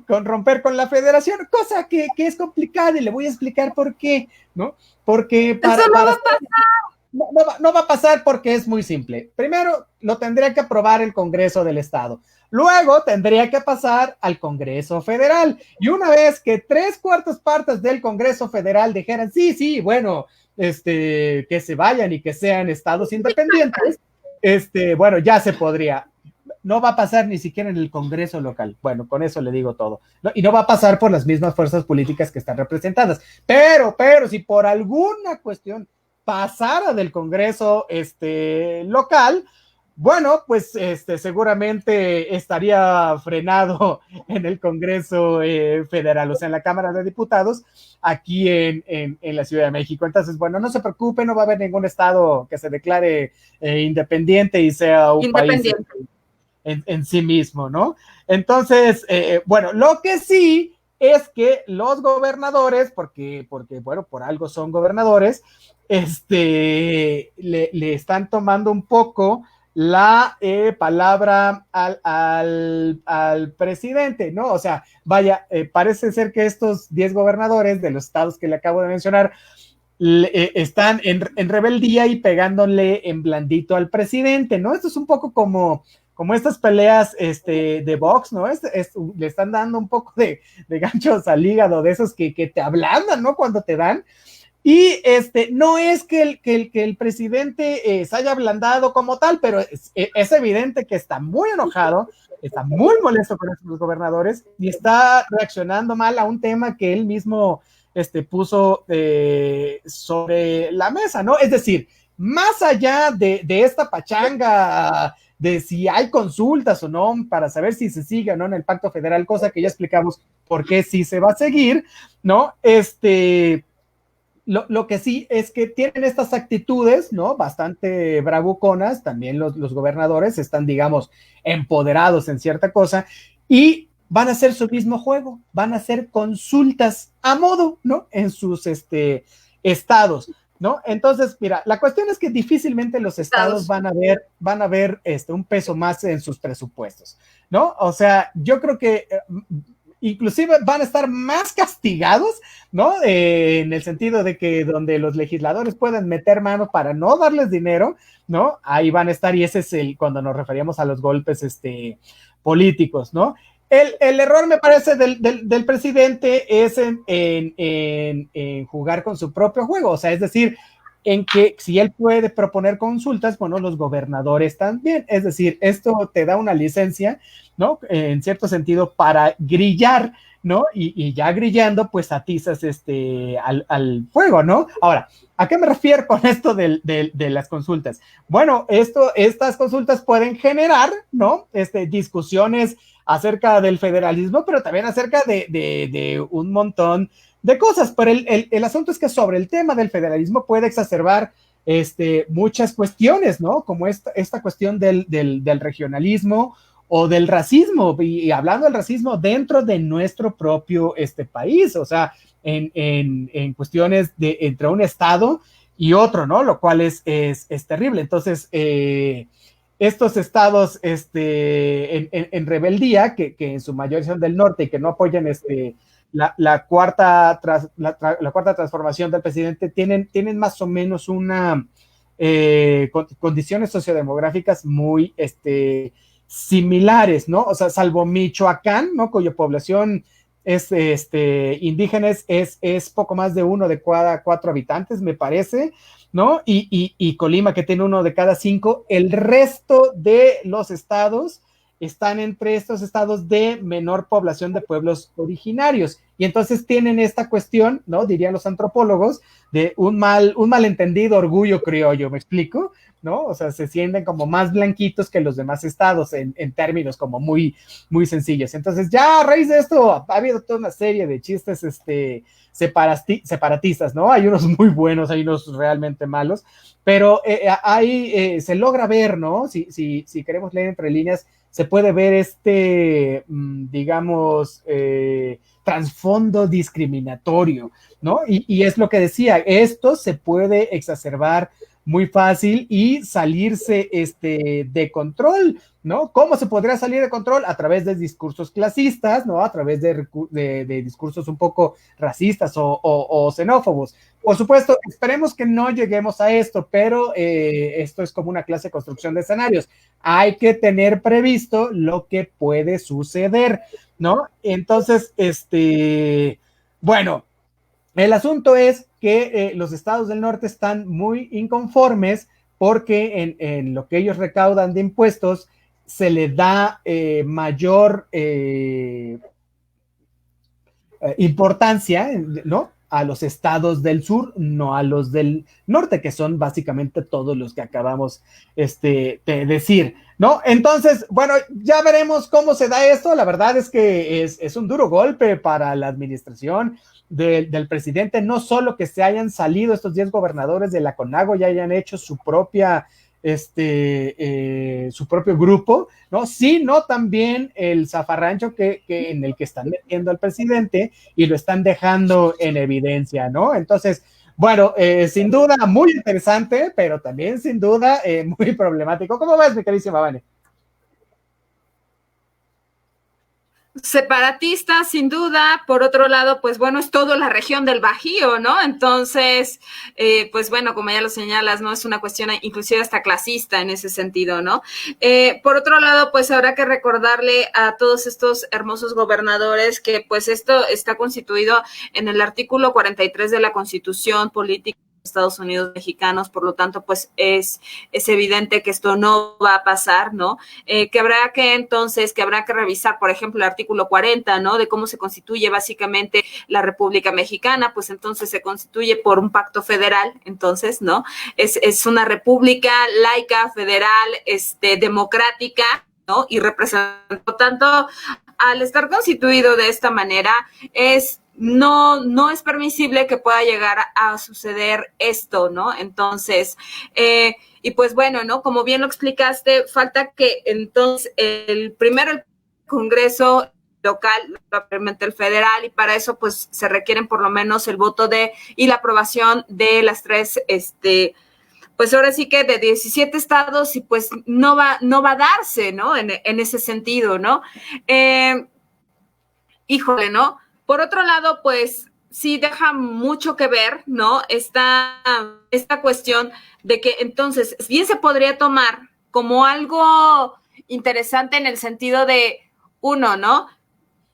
Con romper con la federación, cosa que es complicada y le voy a explicar por qué, ¿no? Porque no va a pasar porque es muy simple. Primero, lo tendría que aprobar el Congreso del Estado. Luego tendría que pasar al Congreso Federal. Y una vez que 3/4 partes del Congreso Federal dijeran, sí, bueno, que se vayan y que sean estados independientes, bueno, ya se podría. No va a pasar ni siquiera en el Congreso local. Bueno, con eso le digo todo. ¿No? Y no va a pasar por las mismas fuerzas políticas que están representadas. Pero, si por alguna cuestión pasara del Congreso local, bueno, pues seguramente estaría frenado en el Congreso Federal, o sea, en la Cámara de Diputados, aquí en la Ciudad de México. Entonces, bueno, no se preocupe, no va a haber ningún estado que se declare independiente y sea un país en sí mismo, ¿no? Entonces, bueno, lo que sí es que los gobernadores, porque bueno, por algo son gobernadores, le están tomando un poco la palabra al presidente, ¿no? O sea, vaya, parece ser que estos 10 gobernadores de los estados que le acabo de mencionar están en rebeldía y pegándole en blandito al presidente, ¿no? Esto es un poco como estas peleas de box, ¿no? Le están dando un poco de ganchos al hígado, de esos que te ablandan, ¿no? Cuando te dan. Y no es que el presidente se haya ablandado como tal, pero es evidente que está muy enojado, está muy molesto con estos gobernadores y está reaccionando mal a un tema que él mismo puso sobre la mesa, ¿no? Es decir, más allá de esta pachanga de si hay consultas o no para saber si se sigue o no en el Pacto Federal, cosa que ya explicamos por qué sí se va a seguir, ¿no? Lo que sí es que tienen estas actitudes, ¿no? Bastante bravuconas, también los gobernadores están, digamos, empoderados en cierta cosa y van a hacer su mismo juego, van a hacer consultas a modo, ¿no? En sus estados, ¿no? Entonces, mira, la cuestión es que difícilmente los estados van a ver un peso más en sus presupuestos, ¿no? O sea, yo creo que inclusive van a estar más castigados, ¿no? En el sentido de que donde los legisladores puedan meter mano para no darles dinero, ¿no? Ahí van a estar, y ese es cuando nos referíamos a los golpes políticos, ¿no? El error, me parece, del presidente es en jugar con su propio juego, o sea, es decir, en que si él puede proponer consultas, bueno, los gobernadores también, es decir, esto te da una licencia, ¿no? En cierto sentido, para grillar, ¿no? Y ya grillando, pues atizas al fuego, ¿no? Ahora, ¿a qué me refiero con esto de las consultas? Bueno, estas consultas pueden generar, ¿no? Discusiones acerca del federalismo, pero también acerca de un montón de cosas, pero el asunto es que sobre el tema del federalismo puede exacerbar muchas cuestiones, ¿no? Como esta cuestión del regionalismo o del racismo, y hablando del racismo dentro de nuestro propio país, o sea, en cuestiones entre un estado y otro, ¿no? Lo cual es terrible. Entonces, estos estados en rebeldía, que en su mayoría son del norte y que no apoyan la cuarta transformación del presidente, tienen más o menos una condiciones sociodemográficas muy similares, ¿no? O sea, salvo Michoacán, ¿no? Cuya población indígenas es poco más de 1 de cada 4 habitantes, me parece, ¿no? Y Colima, que tiene 1 de cada 5. El resto de los estados están entre estos estados de menor población de pueblos originarios. Y entonces tienen esta cuestión, ¿no? Dirían los antropólogos, de un malentendido orgullo criollo, ¿me explico? ¿No? O sea, se sienten como más blanquitos que los demás estados en términos como muy, muy sencillos. Entonces, ya a raíz de esto ha habido toda una serie de chistes separatistas, ¿no? Hay unos muy buenos, hay unos realmente malos, pero ahí se logra ver, ¿no? Si queremos leer entre líneas, se puede ver digamos, trasfondo discriminatorio, ¿no? Y es lo que decía, esto se puede exacerbar muy fácil y salirse de control, ¿no? ¿Cómo se podría salir de control? A través de discursos clasistas, ¿no? A través de discursos un poco racistas o xenófobos. Por supuesto, esperemos que no lleguemos a esto, pero esto es como una clase de construcción de escenarios. Hay que tener previsto lo que puede suceder, ¿no? Entonces, bueno, el asunto es que los estados del norte están muy inconformes porque en lo que ellos recaudan de impuestos se le da mayor importancia, ¿no? A los estados del sur, no a los del norte, que son básicamente todos los que acabamos de decir, ¿no? Entonces, bueno, ya veremos cómo se da esto. La verdad es que es un duro golpe para la administración del presidente, no solo que se hayan salido estos 10 gobernadores de la CONAGO y hayan hecho su propia su propio grupo, ¿no? Sino también el zafarrancho en el que están metiendo al presidente y lo están dejando en evidencia, ¿no? Entonces, bueno, sin duda muy interesante, pero también sin duda muy problemático. ¿Cómo ves, mi queridísima Vane? Separatista, sin duda. Por otro lado, pues bueno, es toda la región del Bajío, ¿no? Entonces, pues bueno, como ya lo señalas, ¿no? Es una cuestión inclusive hasta clasista en ese sentido, ¿no? Por otro lado, pues habrá que recordarle a todos estos hermosos gobernadores que pues esto está constituido en el artículo 43 de la Constitución Política Estados Unidos mexicanos, por lo tanto, pues es evidente que esto no va a pasar, ¿no? Que habrá que revisar, por ejemplo, el artículo 40, ¿no? De cómo se constituye básicamente la República Mexicana, pues entonces se constituye por un pacto federal, entonces, ¿no? Es una república laica, federal, democrática, ¿no? Y representa, por tanto, al estar constituido de esta manera, no es permisible que pueda llegar a suceder esto, ¿no? Entonces, y pues bueno, ¿no? Como bien lo explicaste, falta que entonces el Congreso local, probablemente el federal, y para eso pues se requieren por lo menos el voto y la aprobación de las tres, pues ahora sí que de 17 estados, y pues no va a darse, ¿no? En ese sentido, ¿no? Híjole, ¿no? Por otro lado, pues sí deja mucho que ver, ¿no? Esta cuestión de que entonces bien se podría tomar como algo interesante en el sentido de, uno, ¿no?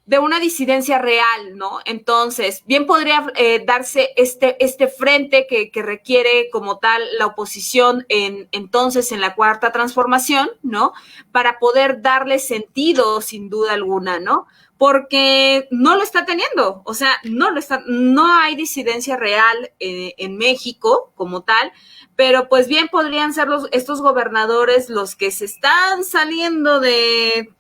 De una disidencia real, ¿no? Entonces, bien podría darse este frente que requiere como tal la oposición entonces en la Cuarta Transformación, ¿no? Para poder darle sentido, sin duda alguna, ¿no? Porque no lo está teniendo, o sea, no hay disidencia real en México como tal, pero pues bien podrían ser estos gobernadores los que se están saliendo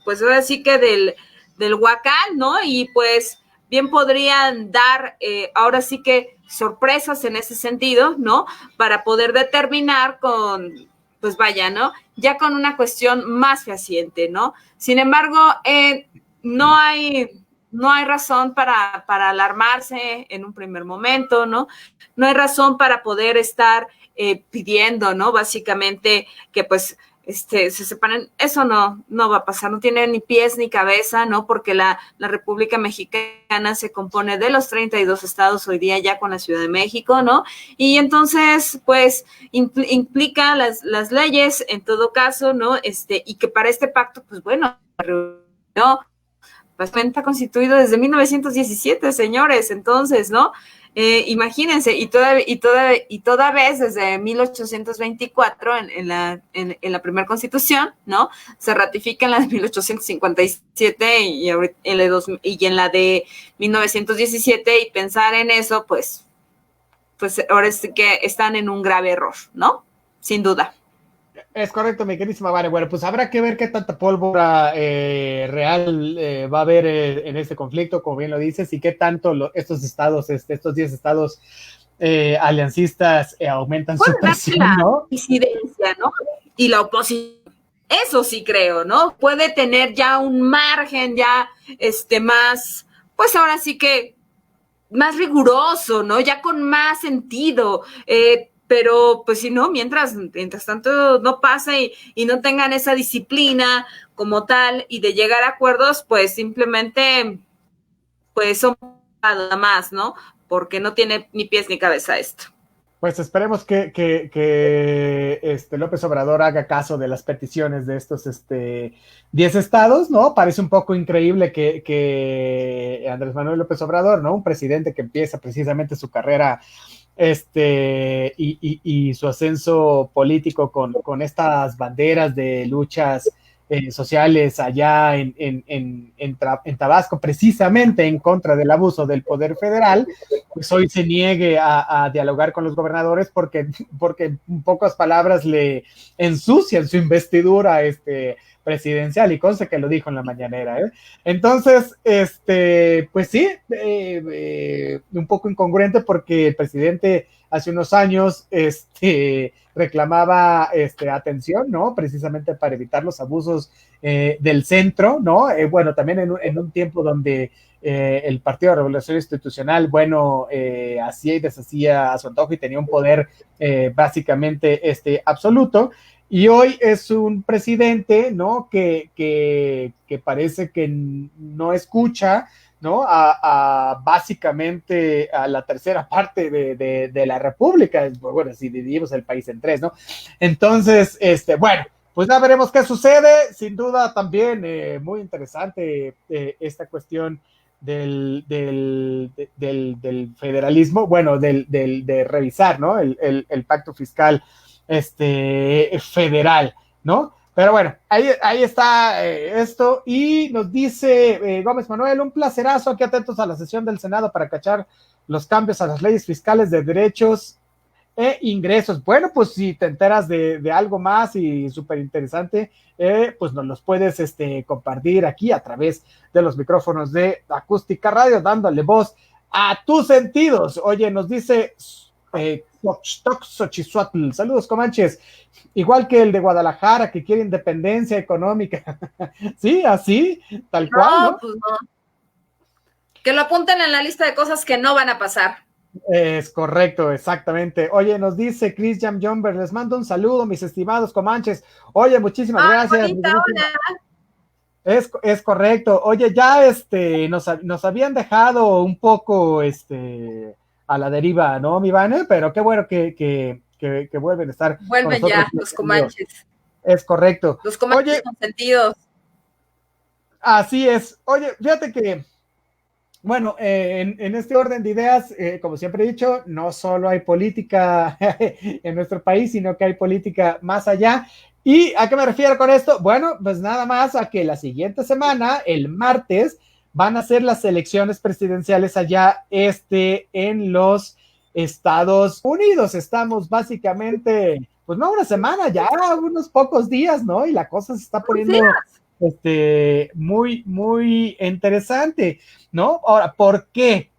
pues ahora sí que del huacal, ¿no? Y pues bien podrían dar ahora sí que sorpresas en ese sentido, ¿no? Para poder determinar pues vaya, ¿no? Ya con una cuestión más fehaciente, ¿no? Sin embargo, no hay razón para alarmarse en un primer momento, ¿no? No hay razón para poder estar pidiendo, ¿no? Básicamente que pues se separen. Eso no va a pasar, no tiene ni pies ni cabeza, ¿no? Porque la República Mexicana se compone de los 32 estados hoy día ya con la Ciudad de México, ¿no? Y entonces, pues, implica las leyes en todo caso, ¿no? Y que para este pacto, pues bueno, ¿no? Está constituido desde 1917, señores, entonces, ¿no? Imagínense, y toda vez desde 1824 en la primera constitución, ¿no? Se ratifica en la de 1857 y en la de 1917, y pensar en eso, pues ahora sí que están en un grave error, ¿no? Sin duda. Es correcto, mi queridísima Vane. Bueno, pues habrá que ver qué tanta pólvora real va a haber en este conflicto, como bien lo dices, y qué tanto estos 10 estados aliancistas aumentan su presión, ¿no? Incidencia, ¿no? Y la oposición, eso sí creo, ¿no? Puede tener ya un margen ya más, pues ahora sí que más riguroso, ¿no? Ya con más sentido, pero pues si no, mientras tanto no pase y no tengan esa disciplina como tal y de llegar a acuerdos, pues simplemente pues son nada más, ¿no? Porque no tiene ni pies ni cabeza esto. Pues esperemos que López Obrador haga caso de las peticiones de estos 10 estados, ¿no? Parece un poco increíble que Andrés Manuel López Obrador, ¿no? Un presidente que empieza precisamente su carrera y su ascenso político con estas banderas de luchas sociales allá en Tabasco, precisamente en contra del abuso del poder federal, pues hoy se niegue a dialogar con los gobernadores porque en pocas palabras le ensucian su investidura presidencial, y conste que lo dijo en la mañanera, ¿eh? Entonces, pues sí, un poco incongruente porque el presidente hace unos años reclamaba atención, ¿no? Precisamente para evitar los abusos del centro, ¿no? Bueno, también en un tiempo donde el Partido de Revolución Institucional, bueno, hacía y deshacía a su antojo y tenía un poder básicamente absoluto. Y hoy es un presidente, ¿no? Que parece que no escucha, ¿no? Básicamente a la tercera parte de la República. Bueno, si dividimos el país en tres, ¿no? Entonces, bueno, pues ya veremos qué sucede. Sin duda también muy interesante esta cuestión del federalismo, bueno, de revisar, ¿no? El pacto fiscal federal, ¿no? Pero bueno, ahí está esto, y nos dice Gómez Manuel, un placerazo, aquí atentos a la sesión del Senado para cachar los cambios a las leyes fiscales de derechos e ingresos. Bueno, pues si te enteras de algo más y súper interesante, pues nos los puedes compartir aquí a través de los micrófonos de Acústica Radio, dándole voz a tus sentidos. Oye, nos dice Xochitl, saludos comanches, igual que el de Guadalajara que quiere independencia económica. Sí, así, tal cual, ¿no? Pues no. Que lo apunten en la lista de cosas que no van a pasar. Es correcto, exactamente. Oye, nos dice Christian Jomber, les mando un saludo, mis estimados comanches. Oye, muchísimas gracias. Bonita, hola. Es correcto. Oye, ya nos habían dejado un poco a la deriva, ¿no, mi Vane? Pero qué bueno que vuelven a estar. Vuelven con ya los comanches. Es correcto. Los comanches consentidos. Así es. Oye, fíjate que, bueno, en este orden de ideas, como siempre he dicho, no solo hay política en nuestro país, sino que hay política más allá. ¿Y a qué me refiero con esto? Bueno, pues nada más a que la siguiente semana, el martes, van a ser las elecciones presidenciales allá en los Estados Unidos. Estamos básicamente, pues no una semana, ya unos pocos días, ¿no? Y la cosa se está poniendo muy, muy interesante, ¿no? Ahora, ¿por qué?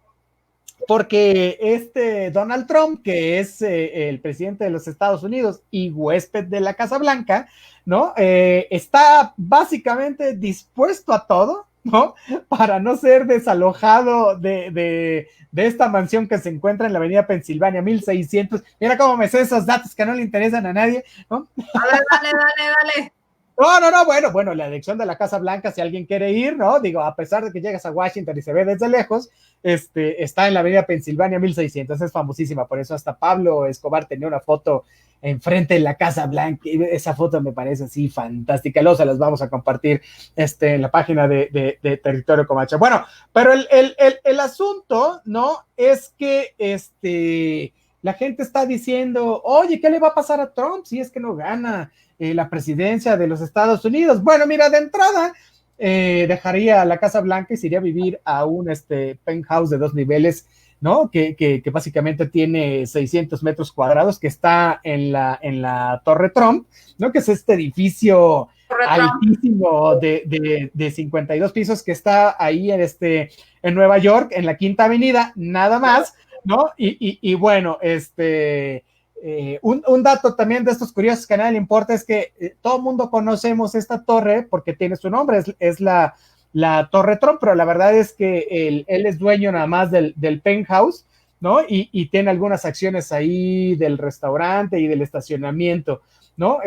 Porque Donald Trump, que es el presidente de los Estados Unidos y huésped de la Casa Blanca, ¿no? Está básicamente dispuesto a todo, ¿no? Para no ser desalojado de esta mansión que se encuentra en la avenida Pensilvania, 1600. Mira cómo me sé esos datos que no le interesan a nadie, ¿no? A ver, dale. bueno, la elección de la Casa Blanca, si alguien quiere ir, ¿no? Digo, a pesar de que llegas a Washington y se ve desde lejos, está en la avenida Pensilvania 1600, es famosísima, por eso hasta Pablo Escobar tenía una foto enfrente de la Casa Blanca, y esa foto me parece así fantástica, luego se las vamos a compartir en la página de Territorio Comanche. Bueno, pero el asunto, ¿no? Es que la gente está diciendo, oye, ¿qué le va a pasar a Trump si es que no gana la presidencia de los Estados Unidos? Bueno, mira, de entrada dejaría la Casa Blanca y se iría a vivir a un penthouse de 2 niveles, ¿no? Que básicamente tiene 600 metros cuadrados, que está en la Torre Trump, ¿no? Que es este edificio altísimo de 52 pisos que está ahí en Nueva York, en la Quinta Avenida, nada más, ¿no? Y bueno, un dato también de estos curiosos que a nadie le importa es que todo el mundo conocemos esta torre porque tiene su nombre, es la Torre Trump, pero la verdad es que él es dueño nada más del penthouse, ¿no? Y tiene algunas acciones ahí del restaurante y del estacionamiento, ¿no?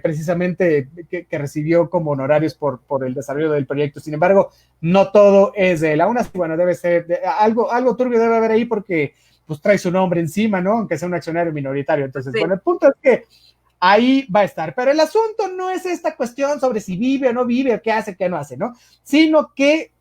Precisamente que recibió como honorarios por el desarrollo del proyecto. Sin embargo, no todo es de él. Aún así, bueno, debe ser algo turbio debe haber ahí porque pues trae su nombre encima, ¿no? Aunque sea un accionario minoritario. Entonces, sí. Bueno, el punto es que ahí va a estar. Pero el asunto no es esta cuestión sobre si vive o no vive, o qué hace, qué no hace, ¿no? Sino que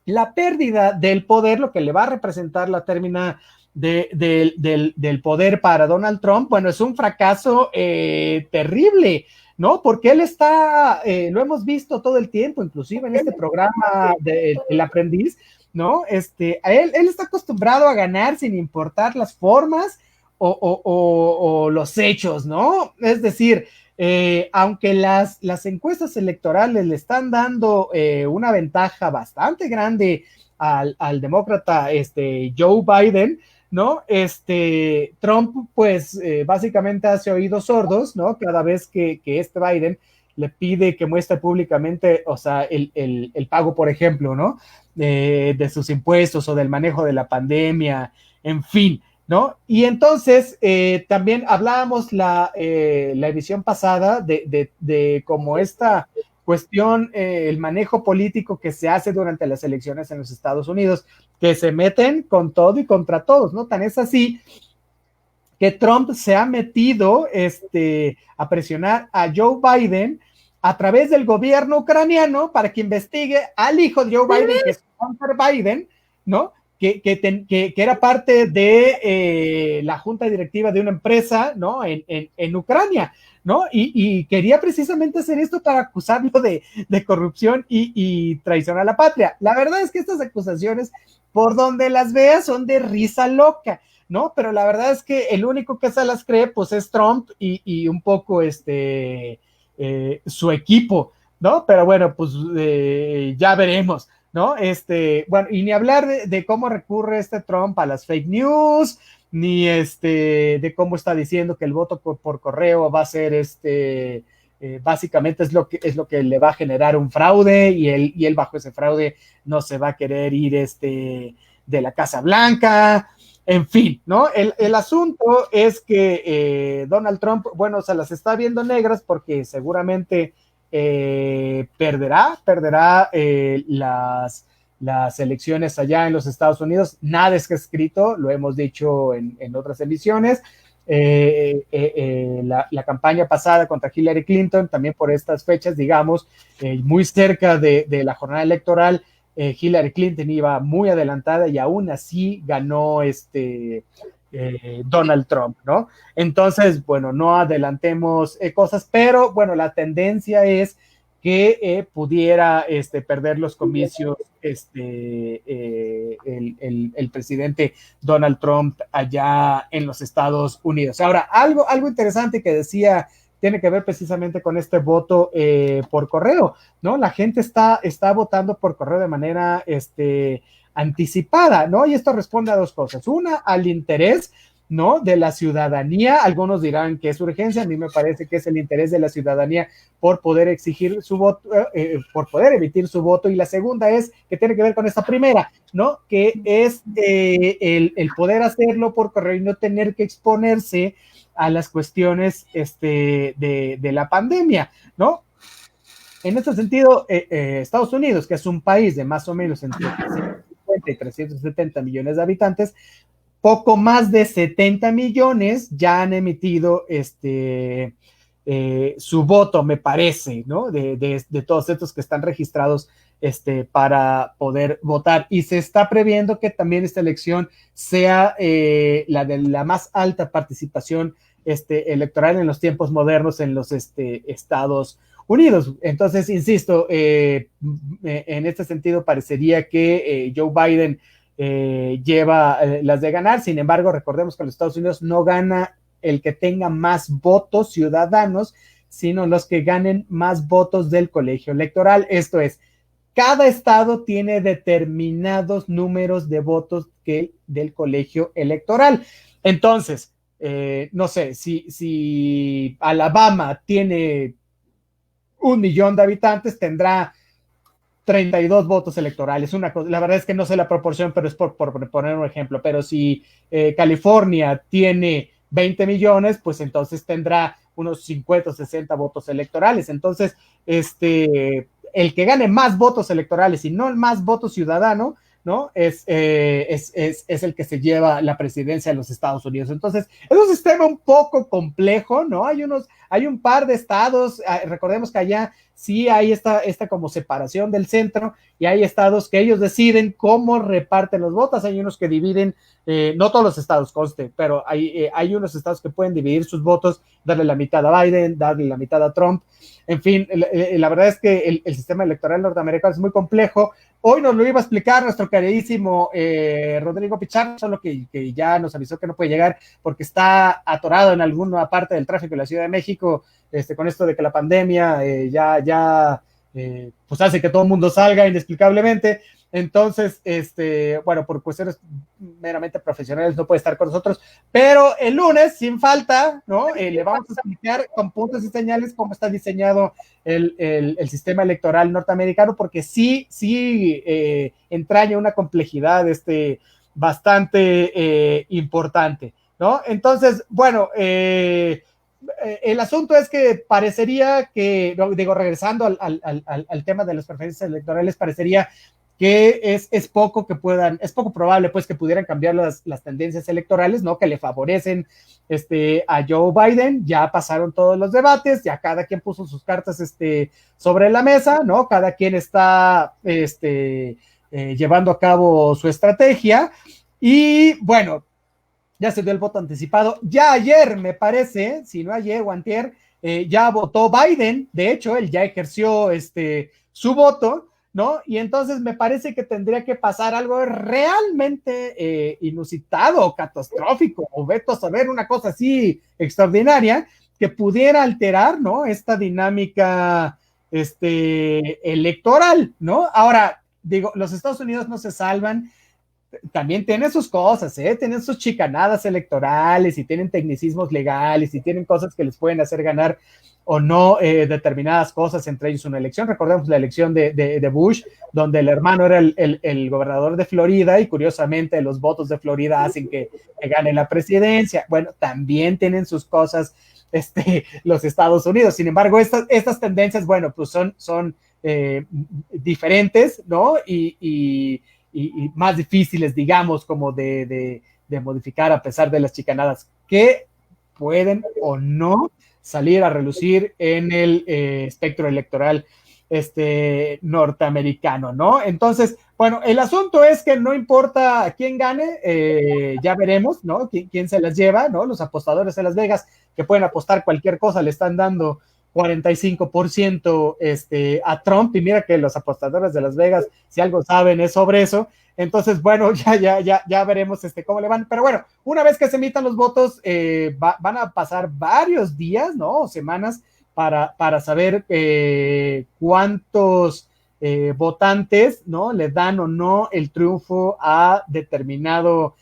la pérdida del poder, lo que le va a representar la término del poder para Donald Trump, bueno, es un fracaso terrible, ¿no? Porque él está, lo hemos visto todo el tiempo, inclusive en este programa del Aprendiz, ¿no? Él está acostumbrado a ganar sin importar las formas o los hechos, ¿no? Es decir, aunque las encuestas electorales le están dando una ventaja bastante grande al demócrata Joe Biden, ¿no? Trump, pues, básicamente hace oídos sordos, ¿no? Cada vez que Biden le pide que muestre públicamente, o sea, el pago, por ejemplo, ¿no? De sus impuestos o del manejo de la pandemia, en fin, ¿no? Y entonces, también hablábamos la edición pasada de cómo esta cuestión, el manejo político que se hace durante las elecciones en los Estados Unidos, que se meten con todo y contra todos, ¿no? Tan es así que Trump se ha metido a presionar a Joe Biden a través del gobierno ucraniano para que investigue al hijo de Joe Biden, que es Hunter Biden, ¿no? Que era parte de la junta directiva de una empresa, ¿no? En Ucrania, ¿no? Y quería precisamente hacer esto para acusarlo de corrupción y traición a la patria. La verdad es que estas acusaciones, por donde las veas, son de risa loca, ¿no? Pero la verdad es que el único que se las cree, pues es Trump y un poco su equipo, ¿no? Pero bueno, pues ya veremos, ¿no? Bueno, y ni hablar de cómo recurre Trump a las fake news, ni de cómo está diciendo que el voto por correo va a ser básicamente es lo que le va a generar un fraude y él bajo ese fraude no se va a querer ir de la Casa Blanca, en fin, ¿no? El asunto es que Donald Trump, bueno, se las está viendo negras porque seguramente perderá las elecciones allá en los Estados Unidos. Nada es que escrito, lo hemos dicho en otras emisiones. La campaña pasada contra Hillary Clinton, también por estas fechas, digamos, muy cerca de la jornada electoral, Hillary Clinton iba muy adelantada y aún así ganó Donald Trump, ¿no? Entonces, bueno, no adelantemos cosas, pero bueno, la tendencia es que pudiera perder los comicios el presidente Donald Trump allá en los Estados Unidos. Ahora, algo interesante que decía tiene que ver precisamente con este voto por correo, ¿no? La gente está votando por correo de manera anticipada, ¿no? Y esto responde a dos cosas. Una, al interés, ¿no? De la ciudadanía. Algunos dirán que es urgencia, a mí me parece que es el interés de la ciudadanía por poder exigir su voto, por poder emitir su voto. Y la segunda es que tiene que ver con esta primera, ¿no? Que es el poder hacerlo por correo y no tener que exponerse a las cuestiones de la pandemia, ¿no? En este sentido, Estados Unidos, que es un país de más o menos entre 350 y 370 millones de habitantes, poco más de 70 millones ya han emitido su voto, me parece, ¿no? De todos estos que están registrados para poder votar. Y se está previendo que también esta elección sea la de la más alta participación electoral en los tiempos modernos en los Estados Unidos. Entonces, insisto, en este sentido parecería que Joe Biden lleva las de ganar. Sin embargo, recordemos que en los Estados Unidos no gana el que tenga más votos ciudadanos, sino los que ganen más votos del colegio electoral. Esto es, cada estado tiene determinados números de votos del colegio electoral. Entonces, no sé, si Alabama tiene 1 millón de habitantes, tendrá 32 votos electorales. Una cosa, la verdad es que no sé la proporción, pero es por poner un ejemplo. Pero si California tiene 20 millones, pues entonces tendrá unos 50 o 60 votos electorales. Entonces, el que gane más votos electorales y no más votos ciudadanos, ¿no? Es el que se lleva la presidencia de los Estados Unidos. Entonces, es un sistema un poco complejo, ¿no? Hay un par de estados, recordemos que allá sí hay esta como separación del centro y hay estados que ellos deciden cómo reparten los votos. Hay unos que dividen, no todos los estados, conste, pero hay unos estados que pueden dividir sus votos, darle la mitad a Biden, darle la mitad a Trump. En fin, la verdad es que el sistema electoral norteamericano es muy complejo. Hoy nos lo iba a explicar nuestro queridísimo Rodrigo Pichardo, solo que ya nos avisó que no puede llegar porque está atorado en alguna parte del tráfico de la Ciudad de México, con esto de que la pandemia pues hace que todo el mundo salga inexplicablemente. Entonces, bueno, por cuestiones meramente profesionales no puede estar con nosotros, pero el lunes, sin falta, ¿no? Le vamos a explicar con puntos y señales cómo está diseñado el sistema electoral norteamericano, porque sí entraña una complejidad bastante importante, ¿no? Entonces, bueno, el asunto es que parecería que, digo, regresando al tema de las preferencias electorales, parecería que es poco probable pues que pudieran cambiar las tendencias electorales, ¿no? Que le favorecen a Joe Biden. Ya pasaron todos los debates, ya cada quien puso sus cartas sobre la mesa, ¿no? Cada quien está llevando a cabo su estrategia y bueno, ya se dio el voto anticipado. Ya ayer, me parece, si no ayer o antier, ya votó Biden. De hecho, él ya ejerció su voto, ¿no? Y entonces me parece que tendría que pasar algo realmente inusitado o catastrófico, o veto a saber, una cosa así extraordinaria, que pudiera alterar, ¿no? Esta dinámica electoral, ¿no? Ahora, digo, los Estados Unidos no se salvan, también tienen sus cosas, tienen sus chicanadas electorales y tienen tecnicismos legales y tienen cosas que les pueden hacer ganar o no determinadas cosas, entre ellos una elección. Recordemos la elección de Bush, donde el hermano era el gobernador de Florida y curiosamente los votos de Florida hacen que gane la presidencia. Bueno, también tienen sus cosas los Estados Unidos. Sin embargo, estas tendencias, bueno, pues son diferentes, ¿no? Y más difíciles, digamos, como de modificar a pesar de las chicanadas que pueden o no salir a relucir en el espectro electoral norteamericano, ¿no? Entonces, bueno, el asunto es que no importa quién gane, ya veremos, ¿no? ¿Quién se las lleva, ¿no? Los apostadores de Las Vegas, que pueden apostar cualquier cosa, le están dando 45% a Trump, y mira que los apostadores de Las Vegas, si algo saben, es sobre eso. Entonces, bueno, ya veremos cómo le van. Pero bueno, una vez que se emitan los votos, van a pasar varios días, ¿no? O semanas para saber cuántos votantes, ¿no? Le dan o no el triunfo a determinado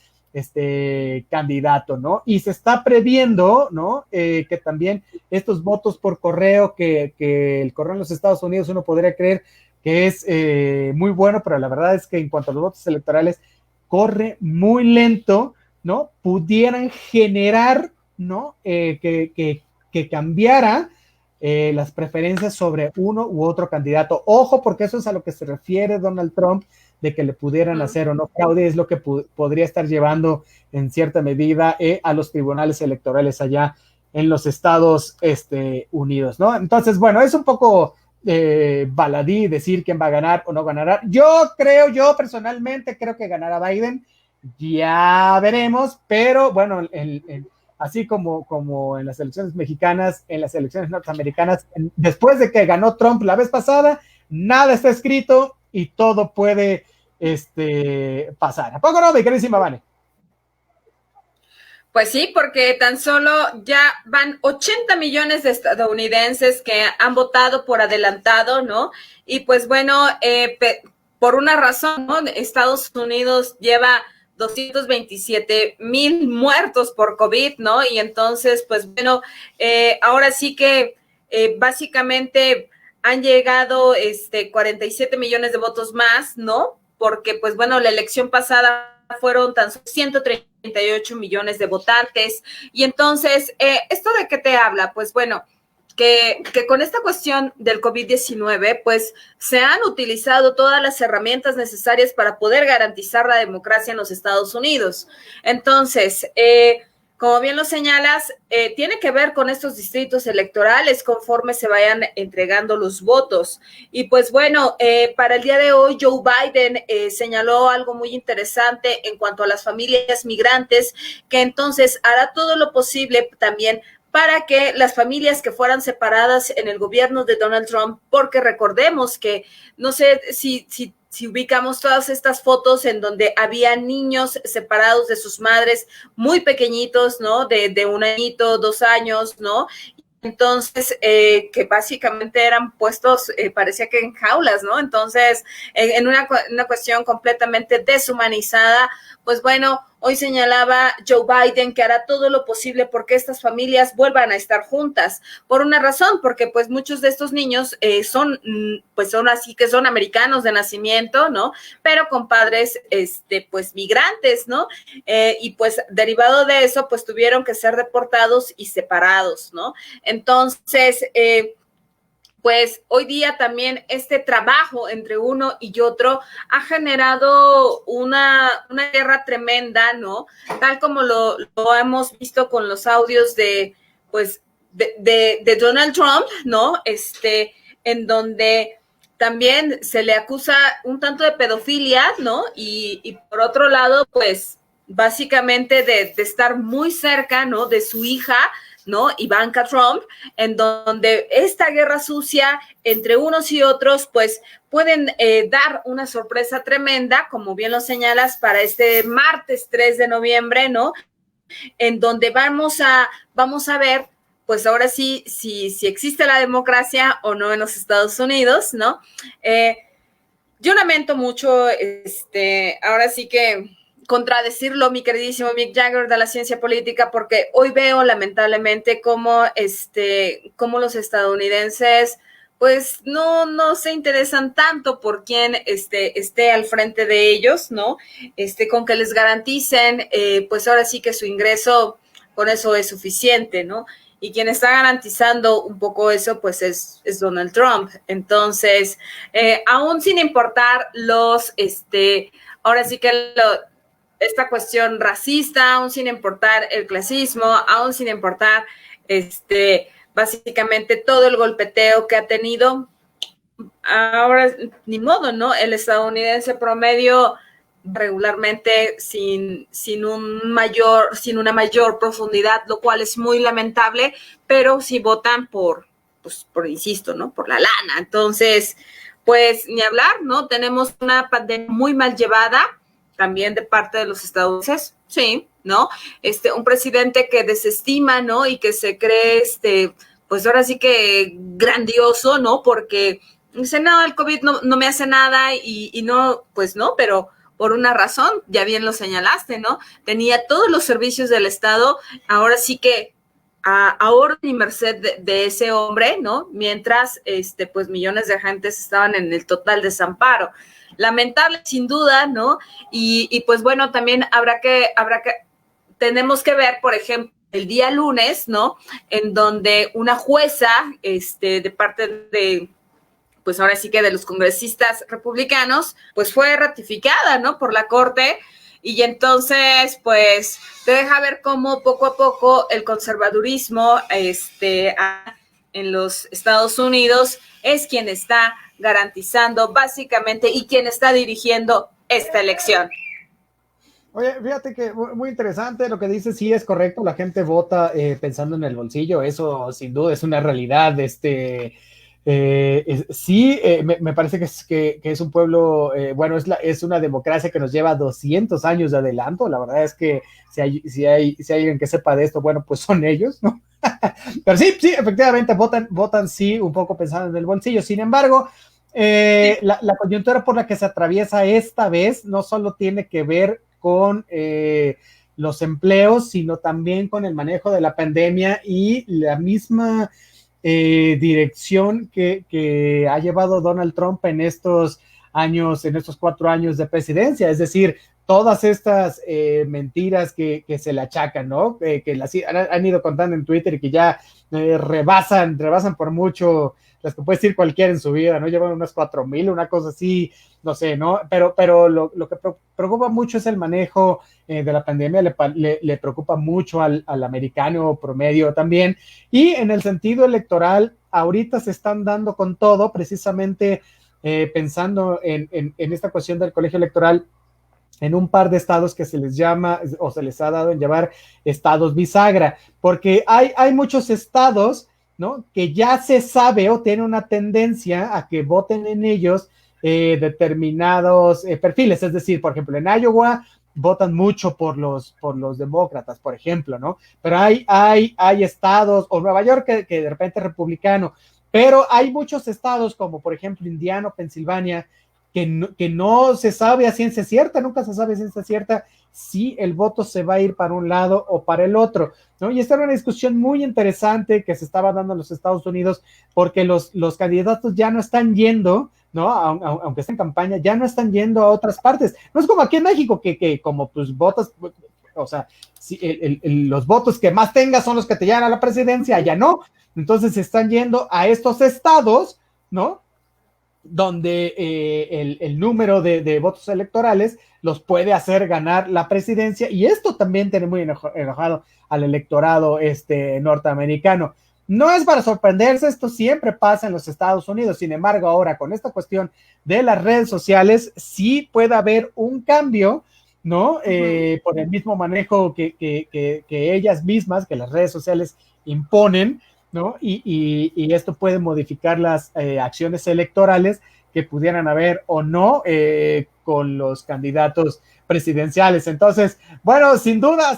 candidato, ¿no? Y se está previendo, ¿no? Que también estos votos por correo, que el correo en los Estados Unidos uno podría creer que es muy bueno, pero la verdad es que en cuanto a los votos electorales corre muy lento, ¿no? Pudieran generar, ¿no? Que cambiara las preferencias sobre uno u otro candidato. Ojo, porque eso es a lo que se refiere Donald Trump, de que le pudieran hacer o no fraude, es lo que podría estar llevando en cierta medida a los tribunales electorales allá en los Estados Unidos, ¿no? Entonces, bueno, es un poco baladí decir quién va a ganar o no ganará. Yo personalmente creo que ganará Biden, ya veremos, pero bueno, así como en las elecciones mexicanas, en las elecciones norteamericanas, después de que ganó Trump la vez pasada, nada está escrito y todo puede pasar. ¿A poco no, mi queridísima Vane? Pues sí, porque tan solo ya van 80 millones de estadounidenses que han votado por adelantado, ¿no? Y pues bueno, por una razón, ¿no? Estados Unidos lleva 227,000 muertos por COVID, ¿no? Y entonces, pues bueno, ahora sí que básicamente han llegado 47 millones de votos más, ¿no? Porque, pues bueno, la elección pasada fueron tan 138 millones de votantes. Y entonces, ¿esto de qué te habla? Pues bueno, que con esta cuestión del COVID-19, pues se han utilizado todas las herramientas necesarias para poder garantizar la democracia en los Estados Unidos. Entonces, como bien lo señalas, tiene que ver con estos distritos electorales conforme se vayan entregando los votos. Y pues bueno, para el día de hoy Joe Biden señaló algo muy interesante en cuanto a las familias migrantes, que entonces hará todo lo posible también para que las familias que fueran separadas en el gobierno de Donald Trump, porque recordemos que, no sé si ubicamos todas estas fotos en donde había niños separados de sus madres muy pequeñitos, ¿no? De 1 añito, 2 años, ¿no? Entonces, que básicamente eran puestos, parecía que en jaulas, ¿no? Entonces, en una cuestión completamente deshumanizada, pues bueno, hoy señalaba Joe Biden que hará todo lo posible porque estas familias vuelvan a estar juntas, por una razón, porque pues muchos de estos niños son así que son americanos de nacimiento, ¿no? Pero con padres, pues migrantes, ¿no? Y pues derivado de eso, pues tuvieron que ser deportados y separados, ¿no? Entonces, pues hoy día también este trabajo entre uno y otro ha generado una guerra tremenda, ¿no? Tal como lo hemos visto con los audios de Donald Trump, ¿no? En donde también se le acusa un tanto de pedofilia, ¿no? Y por otro lado, pues básicamente de estar muy cerca, ¿no? De su hija, ¿no? Ivanka Trump, en donde esta guerra sucia entre unos y otros, pues pueden dar una sorpresa tremenda, como bien lo señalas, para este martes 3 de noviembre, ¿no? En donde vamos a ver, pues ahora sí, si existe la democracia o no en los Estados Unidos, ¿no? Yo lamento mucho, ahora sí que contradecirlo, mi queridísimo Mick Jagger de la ciencia política, porque hoy veo lamentablemente cómo los estadounidenses pues no se interesan tanto por quién esté al frente de ellos, ¿no? Con que les garanticen, pues ahora sí que su ingreso, con eso es suficiente, ¿no? Y quien está garantizando un poco eso, pues es Donald Trump. Entonces, aún sin importar ahora sí que esta cuestión racista, aún sin importar el clasismo, aún sin importar básicamente todo el golpeteo que ha tenido, ahora ni modo, ¿no? El estadounidense promedio regularmente sin una mayor profundidad, lo cual es muy lamentable, pero sí votan por insisto, ¿no? Por la lana. Entonces, pues ni hablar, ¿no? Tenemos una pandemia muy mal llevada, también de parte de los estadounidenses, sí, ¿no? Un presidente que desestima, ¿no? Y que se cree, pues ahora sí que grandioso, ¿no? Porque dice, no, el COVID no me hace nada y no, pues no, pero por una razón, ya bien lo señalaste, ¿no? Tenía todos los servicios del Estado, ahora sí que a orden y merced de ese hombre, ¿no? Mientras, pues millones de agentes estaban en el total desamparo. Lamentable, sin duda, ¿no? Y pues bueno, también tenemos que ver, por ejemplo, el día lunes, ¿no? En donde una jueza, de parte de, pues ahora sí que de los congresistas republicanos, pues fue ratificada, ¿no? Por la Corte. Y entonces, pues, te deja ver cómo poco a poco el conservadurismo, en los Estados Unidos es quien está garantizando básicamente y quien está dirigiendo esta elección. Oye, fíjate que muy interesante lo que dices, sí es correcto, la gente vota pensando en el bolsillo, eso sin duda es una realidad, sí, me parece que es un pueblo, bueno, es una democracia que nos lleva 200 años de adelanto, la verdad es que si hay alguien que sepa de esto, bueno, pues son ellos, ¿no? Pero sí, efectivamente, votan sí, un poco pensando en el bolsillo, sin embargo, la coyuntura por la que se atraviesa esta vez no solo tiene que ver con los empleos, sino también con el manejo de la pandemia y la misma dirección que ha llevado Donald Trump en estos años, en estos 4 años de presidencia, es decir, todas estas mentiras que se le achacan, ¿no? Que las han ido contando en Twitter y que ya rebasan por mucho las que puede decir cualquiera en su vida, ¿no? Llevan unas 4,000, una cosa así, no sé, ¿no? Pero lo que preocupa mucho es el manejo de la pandemia, le preocupa mucho al americano promedio también, y en el sentido electoral, ahorita se están dando con todo, precisamente pensando en esta cuestión del colegio electoral, en un par de estados que se les llama, o se les ha dado en llamar estados bisagra, porque hay muchos estados, ¿no? Que ya se sabe o tiene una tendencia a que voten en ellos determinados perfiles, es decir, por ejemplo, en Iowa votan mucho por los demócratas, por ejemplo, ¿no? Pero hay estados, o Nueva York que de repente es republicano, pero hay muchos estados como por ejemplo Indiana, Pensilvania, que no se sabe a ciencia cierta, nunca se sabe a ciencia cierta si el voto se va a ir para un lado o para el otro, ¿no? Y esta era una discusión muy interesante que se estaba dando en los Estados Unidos, porque los candidatos ya no están yendo, ¿no? Aunque estén en campaña, ya no están yendo a otras partes. No es como aquí en México, que como pues votas, o sea, si los votos que más tengas son los que te llevan a la presidencia, allá no. Entonces se están yendo a estos estados, ¿no? Donde el número de votos electorales los puede hacer ganar la presidencia, y esto también tiene muy enojado al electorado norteamericano. No es para sorprenderse, esto siempre pasa en los Estados Unidos, sin embargo, ahora con esta cuestión de las redes sociales, sí puede haber un cambio, ¿no? Por el mismo manejo que ellas mismas, que las redes sociales imponen, ¿no? Y esto puede modificar las acciones electorales que pudieran haber o no con los candidatos presidenciales. Entonces, bueno, sin duda,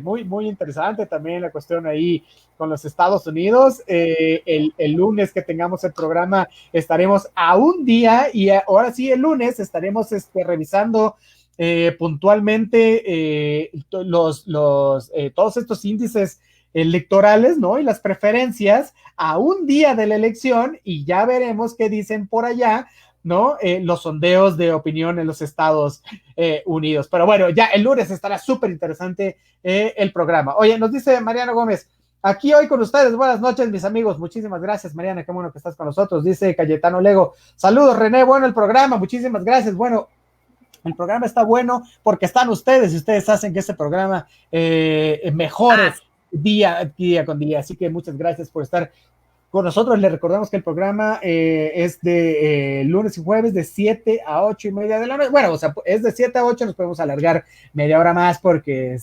muy, muy interesante también la cuestión ahí con los Estados Unidos. El lunes que tengamos el programa estaremos a un día, y ahora sí, el lunes estaremos revisando puntualmente todos estos índices electorales, ¿no? Y las preferencias a un día de la elección, y ya veremos qué dicen por allá, ¿no? Los sondeos de opinión en los Estados Unidos. Pero bueno, ya el lunes estará súper interesante el programa. Oye, nos dice Mariana Gómez, aquí hoy con ustedes, buenas noches, mis amigos. Muchísimas gracias, Mariana, qué bueno que estás con nosotros. Dice Cayetano Lego, saludos, René, bueno el programa, muchísimas gracias. Bueno, el programa está bueno porque están ustedes, y ustedes hacen que este programa mejore día con día, así que muchas gracias por estar con nosotros. Les recordamos que el programa es de lunes y jueves de 7 a 8 y media de la noche. Bueno, o sea, es de 7 a 8, nos podemos alargar media hora más porque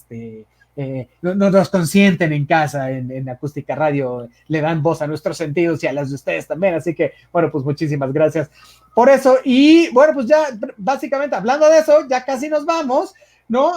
no nos consienten en casa, en Acústica Radio, le dan voz a nuestros sentidos y a las de ustedes también, así que, bueno, pues muchísimas gracias por eso. Y bueno, pues ya básicamente hablando de eso, ya casi nos vamos, ¿no?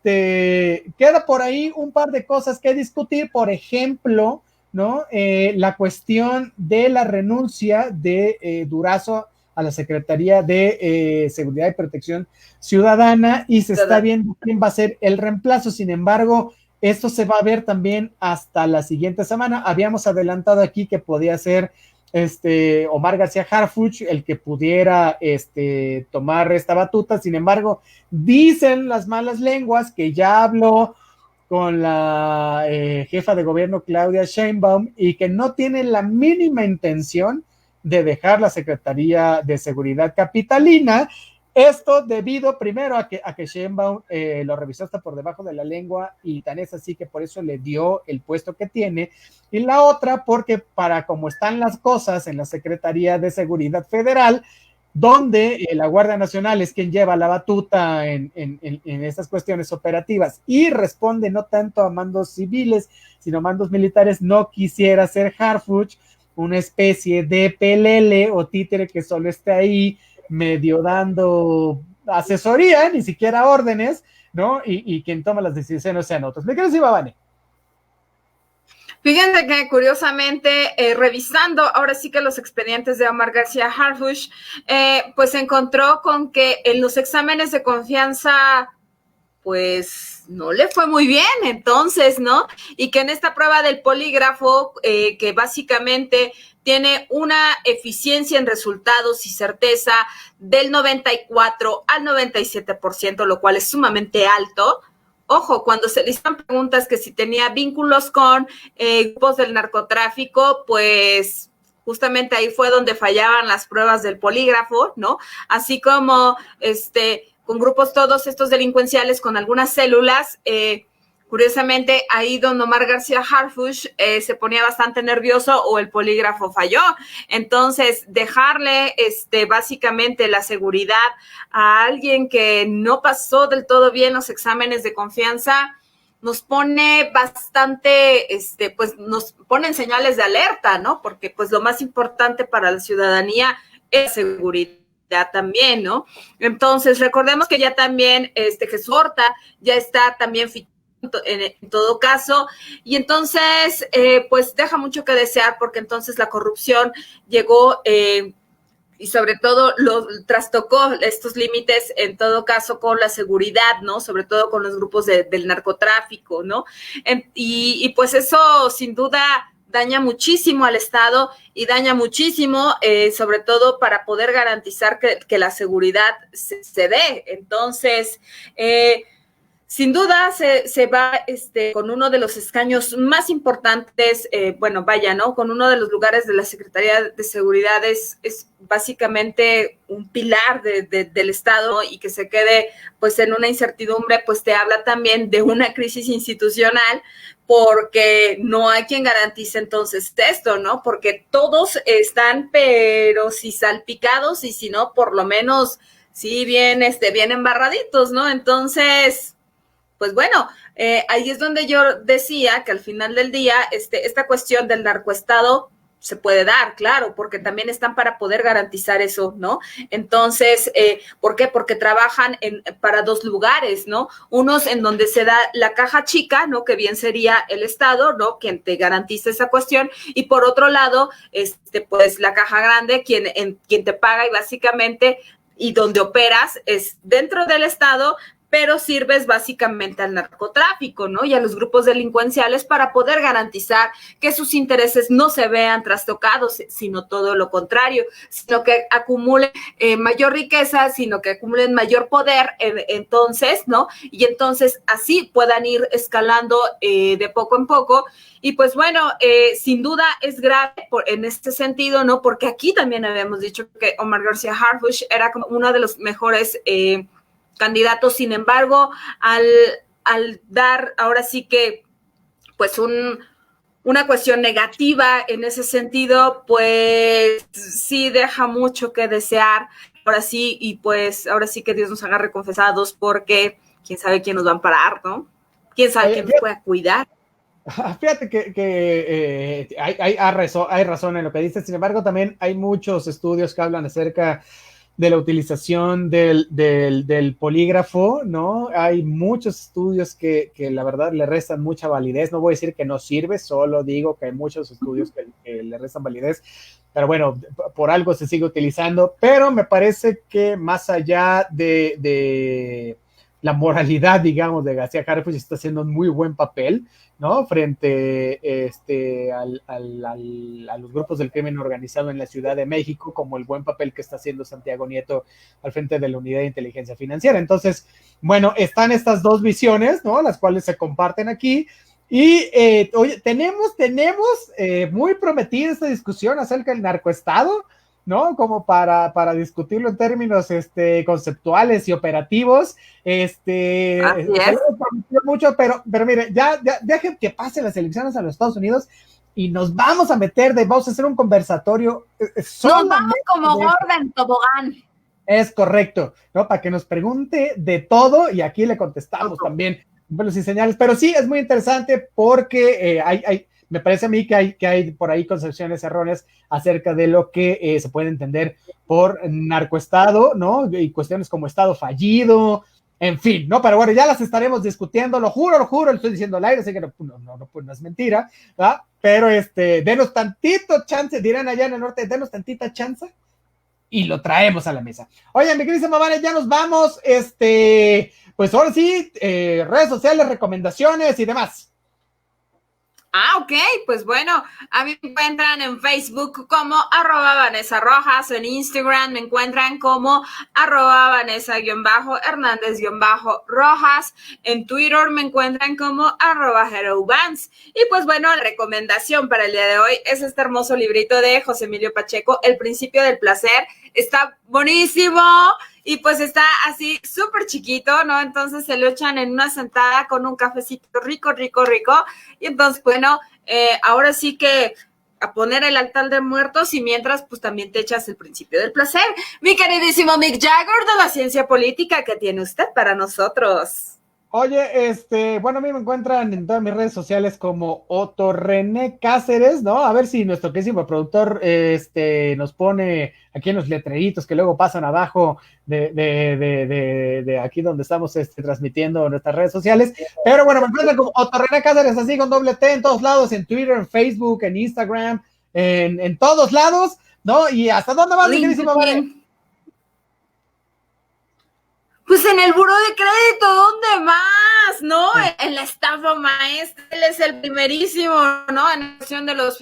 Queda por ahí un par de cosas que discutir, por ejemplo, ¿no? La cuestión de la renuncia de Durazo a la Secretaría de Seguridad y Protección Ciudadana, y se está viendo quién va a ser el reemplazo. Sin embargo, esto se va a ver también hasta la siguiente semana. Habíamos adelantado aquí que podía ser Omar García Harfuch el que pudiera tomar esta batuta. Sin embargo, dicen las malas lenguas que ya habló con la jefa de gobierno Claudia Sheinbaum y que no tiene la mínima intención de dejar la Secretaría de Seguridad Capitalina. Esto debido primero a que Sheinbaum lo revisó hasta por debajo de la lengua y tan es así que por eso le dio el puesto que tiene. Y la otra porque para como están las cosas en la Secretaría de Seguridad Federal, donde la Guardia Nacional es quien lleva la batuta en estas cuestiones operativas y responde no tanto a mandos civiles, sino a mandos militares, no quisiera ser Harfuch una especie de pelele o títere que solo esté ahí medio dando asesoría, ni siquiera órdenes, ¿no? Y quien toma las decisiones sean otros. ¿Me quieres decir, Vane? Fíjense que curiosamente, revisando ahora sí que los expedientes de Omar García Harfuch, pues se encontró con que en los exámenes de confianza, pues no le fue muy bien, entonces, ¿no? Y que en esta prueba del polígrafo, que básicamente tiene una eficiencia en resultados y certeza del 94 al 97%, lo cual es sumamente alto. Ojo, cuando se le hicieron preguntas que si tenía vínculos con grupos del narcotráfico, pues justamente ahí fue donde fallaban las pruebas del polígrafo, ¿no? Así como con grupos todos estos delincuenciales con algunas células, curiosamente ahí don Omar García Harfuch se ponía bastante nervioso o el polígrafo falló. Entonces, dejarle básicamente la seguridad a alguien que no pasó del todo bien los exámenes de confianza, nos pone bastante, pues nos ponen señales de alerta, ¿no? Porque pues lo más importante para la ciudadanía es seguridad también, ¿no? Entonces, recordemos que ya también Jesús Horta ya está también en todo caso, y entonces pues deja mucho que desear porque entonces la corrupción llegó y sobre todo lo trastocó estos límites en todo caso con la seguridad, ¿no? Sobre todo con los grupos del narcotráfico, ¿no? Y pues eso sin duda daña muchísimo al Estado y daña muchísimo, sobre todo para poder garantizar que la seguridad se dé. Entonces, sin duda se va con uno de los escaños más importantes, bueno, vaya, ¿no? Con uno de los lugares de la Secretaría de Seguridad es básicamente un pilar del Estado, ¿no? Y que se quede pues en una incertidumbre, pues te habla también de una crisis institucional, porque no hay quien garantice entonces esto, ¿no? Porque todos están, pero si salpicados y si no, por lo menos sí bien embarraditos, ¿no? Entonces, pues bueno, ahí es donde yo decía que al final del día esta cuestión del narcoestado se puede dar, claro, porque también están para poder garantizar eso, ¿no? Entonces, ¿por qué? Porque trabajan para dos lugares, ¿no? Unos en donde se da la caja chica, ¿no? Que bien sería el Estado, ¿no? Quien te garantiza esa cuestión, y por otro lado, pues la caja grande, quien te paga y básicamente, y donde operas es dentro del Estado, pero sirves básicamente al narcotráfico, ¿no? Y a los grupos delincuenciales para poder garantizar que sus intereses no se vean trastocados, sino todo lo contrario, sino que acumulen mayor riqueza, sino que acumulen mayor poder, entonces, ¿no? Y entonces así puedan ir escalando de poco en poco. Y pues bueno, sin duda es grave en este sentido, ¿no? Porque aquí también habíamos dicho que Omar García Harfuch era como uno de los mejores candidatos. Sin embargo, al dar ahora sí que pues una cuestión negativa en ese sentido, pues sí deja mucho que desear. Ahora sí, y pues ahora sí que Dios nos agarre confesados, porque quién sabe quién nos va a amparar, ¿no? Quién sabe quién nos puede cuidar. Fíjate que hay razón en lo que dices. Sin embargo, también hay muchos estudios que hablan acerca de la utilización del polígrafo, ¿no? Hay muchos estudios que la verdad le restan mucha validez. No voy a decir que no sirve, solo digo que hay muchos estudios que le restan validez. Pero bueno, por algo se sigue utilizando. Pero me parece que más allá de la moralidad, digamos, de García Harfuch está haciendo un muy buen papel, ¿no? Frente a los grupos del crimen organizado en la Ciudad de México, como el buen papel que está haciendo Santiago Nieto al frente de la Unidad de Inteligencia Financiera. Entonces, bueno, están estas dos visiones, ¿no? Las cuales se comparten aquí. Y, oye, tenemos muy prometida esta discusión acerca del narcoestado, ¿no? Como para discutirlo en términos conceptuales y operativos. Mucho, pero mire, ya dejen que pasen las elecciones a los Estados Unidos y nos vamos a vamos a hacer un conversatorio. Nos vamos como gorda en tobogán. Es correcto, ¿no? Para que nos pregunte de todo y aquí le contestamos también pelos y señales. Pero sí, es muy interesante porque me parece a mí que hay por ahí concepciones erróneas acerca de lo que se puede entender por narcoestado, ¿no? Y cuestiones como estado fallido, en fin, ¿no? Pero bueno, ya las estaremos discutiendo, lo juro, lo estoy diciendo al aire, así que no es mentira, ¿verdad? Pero denos tantito chance, dirán allá en el norte, denos tantita chance y lo traemos a la mesa. Oye, mi querida Mavane, ya nos vamos, pues ahora sí, redes sociales, recomendaciones y demás. Ok, pues bueno, a mí me encuentran en Facebook como @Vanessa Rojas, en Instagram me encuentran como @Vanessa_Hernández_Rojas, en Twitter me encuentran como @HeroVans. Y pues bueno, la recomendación para el día de hoy es este hermoso librito de José Emilio Pacheco, El Principio del Placer. Está buenísimo y pues está así súper chiquito, ¿no? Entonces se lo echan en una sentada con un cafecito rico. Y entonces, bueno, ahora sí que a poner el altar de muertos y mientras pues también te echas El Principio del Placer. Mi queridísimo Mick Jagger de la ciencia política, ¿qué tiene usted para nosotros? Oye, bueno, a mí me encuentran en todas mis redes sociales como Otto René Cáceres, ¿no? A ver si nuestro querísimo productor, nos pone aquí en los letreritos que luego pasan abajo de aquí donde estamos transmitiendo nuestras redes sociales. Pero bueno, me encuentran como Otto René Cáceres, así con doble T en todos lados, en Twitter, en Facebook, en Instagram, en todos lados, ¿no? ¿Y hasta dónde vas, mi querísimo Vale? Pues en el buró de crédito, ¿dónde más? ¿No? En la estafa maestra, él es el primerísimo, ¿no? En cuestión de los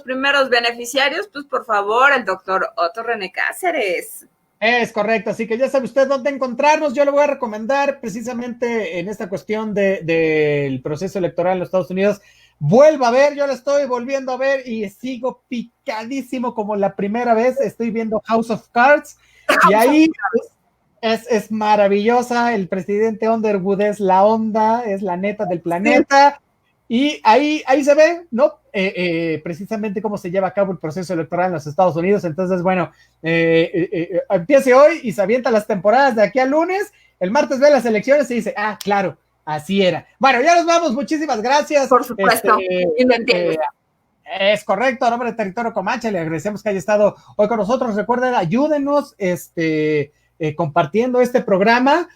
primeros beneficiarios, pues por favor, el doctor Otto René Cáceres. Es correcto, así que ya sabe usted dónde encontrarnos. Yo le voy a recomendar precisamente en esta cuestión del proceso electoral en los Estados Unidos. Vuelvo a ver, yo la estoy volviendo a ver y sigo picadísimo como la primera vez. Estoy viendo House of Cards y ahí es maravillosa. El presidente Underwood es la onda, es la neta del planeta. Y ahí se ve, ¿no? Precisamente cómo se lleva a cabo el proceso electoral en los Estados Unidos. Entonces, bueno, empiece hoy y se avienta las temporadas de aquí al lunes. El martes ve las elecciones y dice, claro, así era. Bueno, ya nos vamos. Muchísimas gracias. Por supuesto. Y lo entiendo. Es correcto. A nombre de Territorio Comanche, le agradecemos que haya estado hoy con nosotros. Recuerden, ayúdenos compartiendo este programa.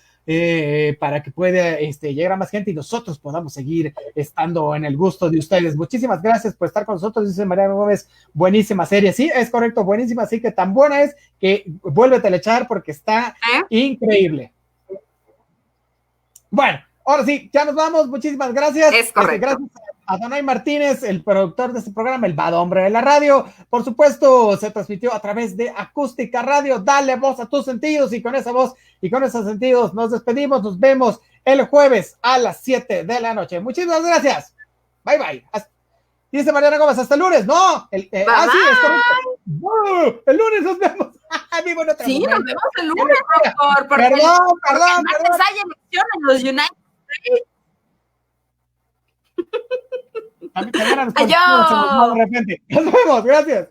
Para que pueda llegar a más gente y nosotros podamos seguir estando en el gusto de ustedes. Muchísimas gracias por estar con nosotros, dice Mariano Gómez. Buenísima serie, sí, es correcto, buenísima, así que tan buena es que vuélvete a echar porque está increíble. Bueno, ahora sí, ya nos vamos, muchísimas gracias. Es correcto. Gracias a Donay Martínez, el productor de este programa, el Bad Hombre de la Radio. Por supuesto, se transmitió a través de Acústica Radio. Dale voz a tus sentidos y con esa voz y con esos sentidos nos despedimos. Nos vemos el jueves a las 7 de la noche. Muchísimas gracias. Bye, bye. Dice Mariana Gómez, hasta el lunes. No, sí, es correcto. No, el lunes nos vemos. Sí, nos vemos el lunes, doctor. Perdón. Hay elección en los United States. Adiós. De repente. Nos vemos, gracias.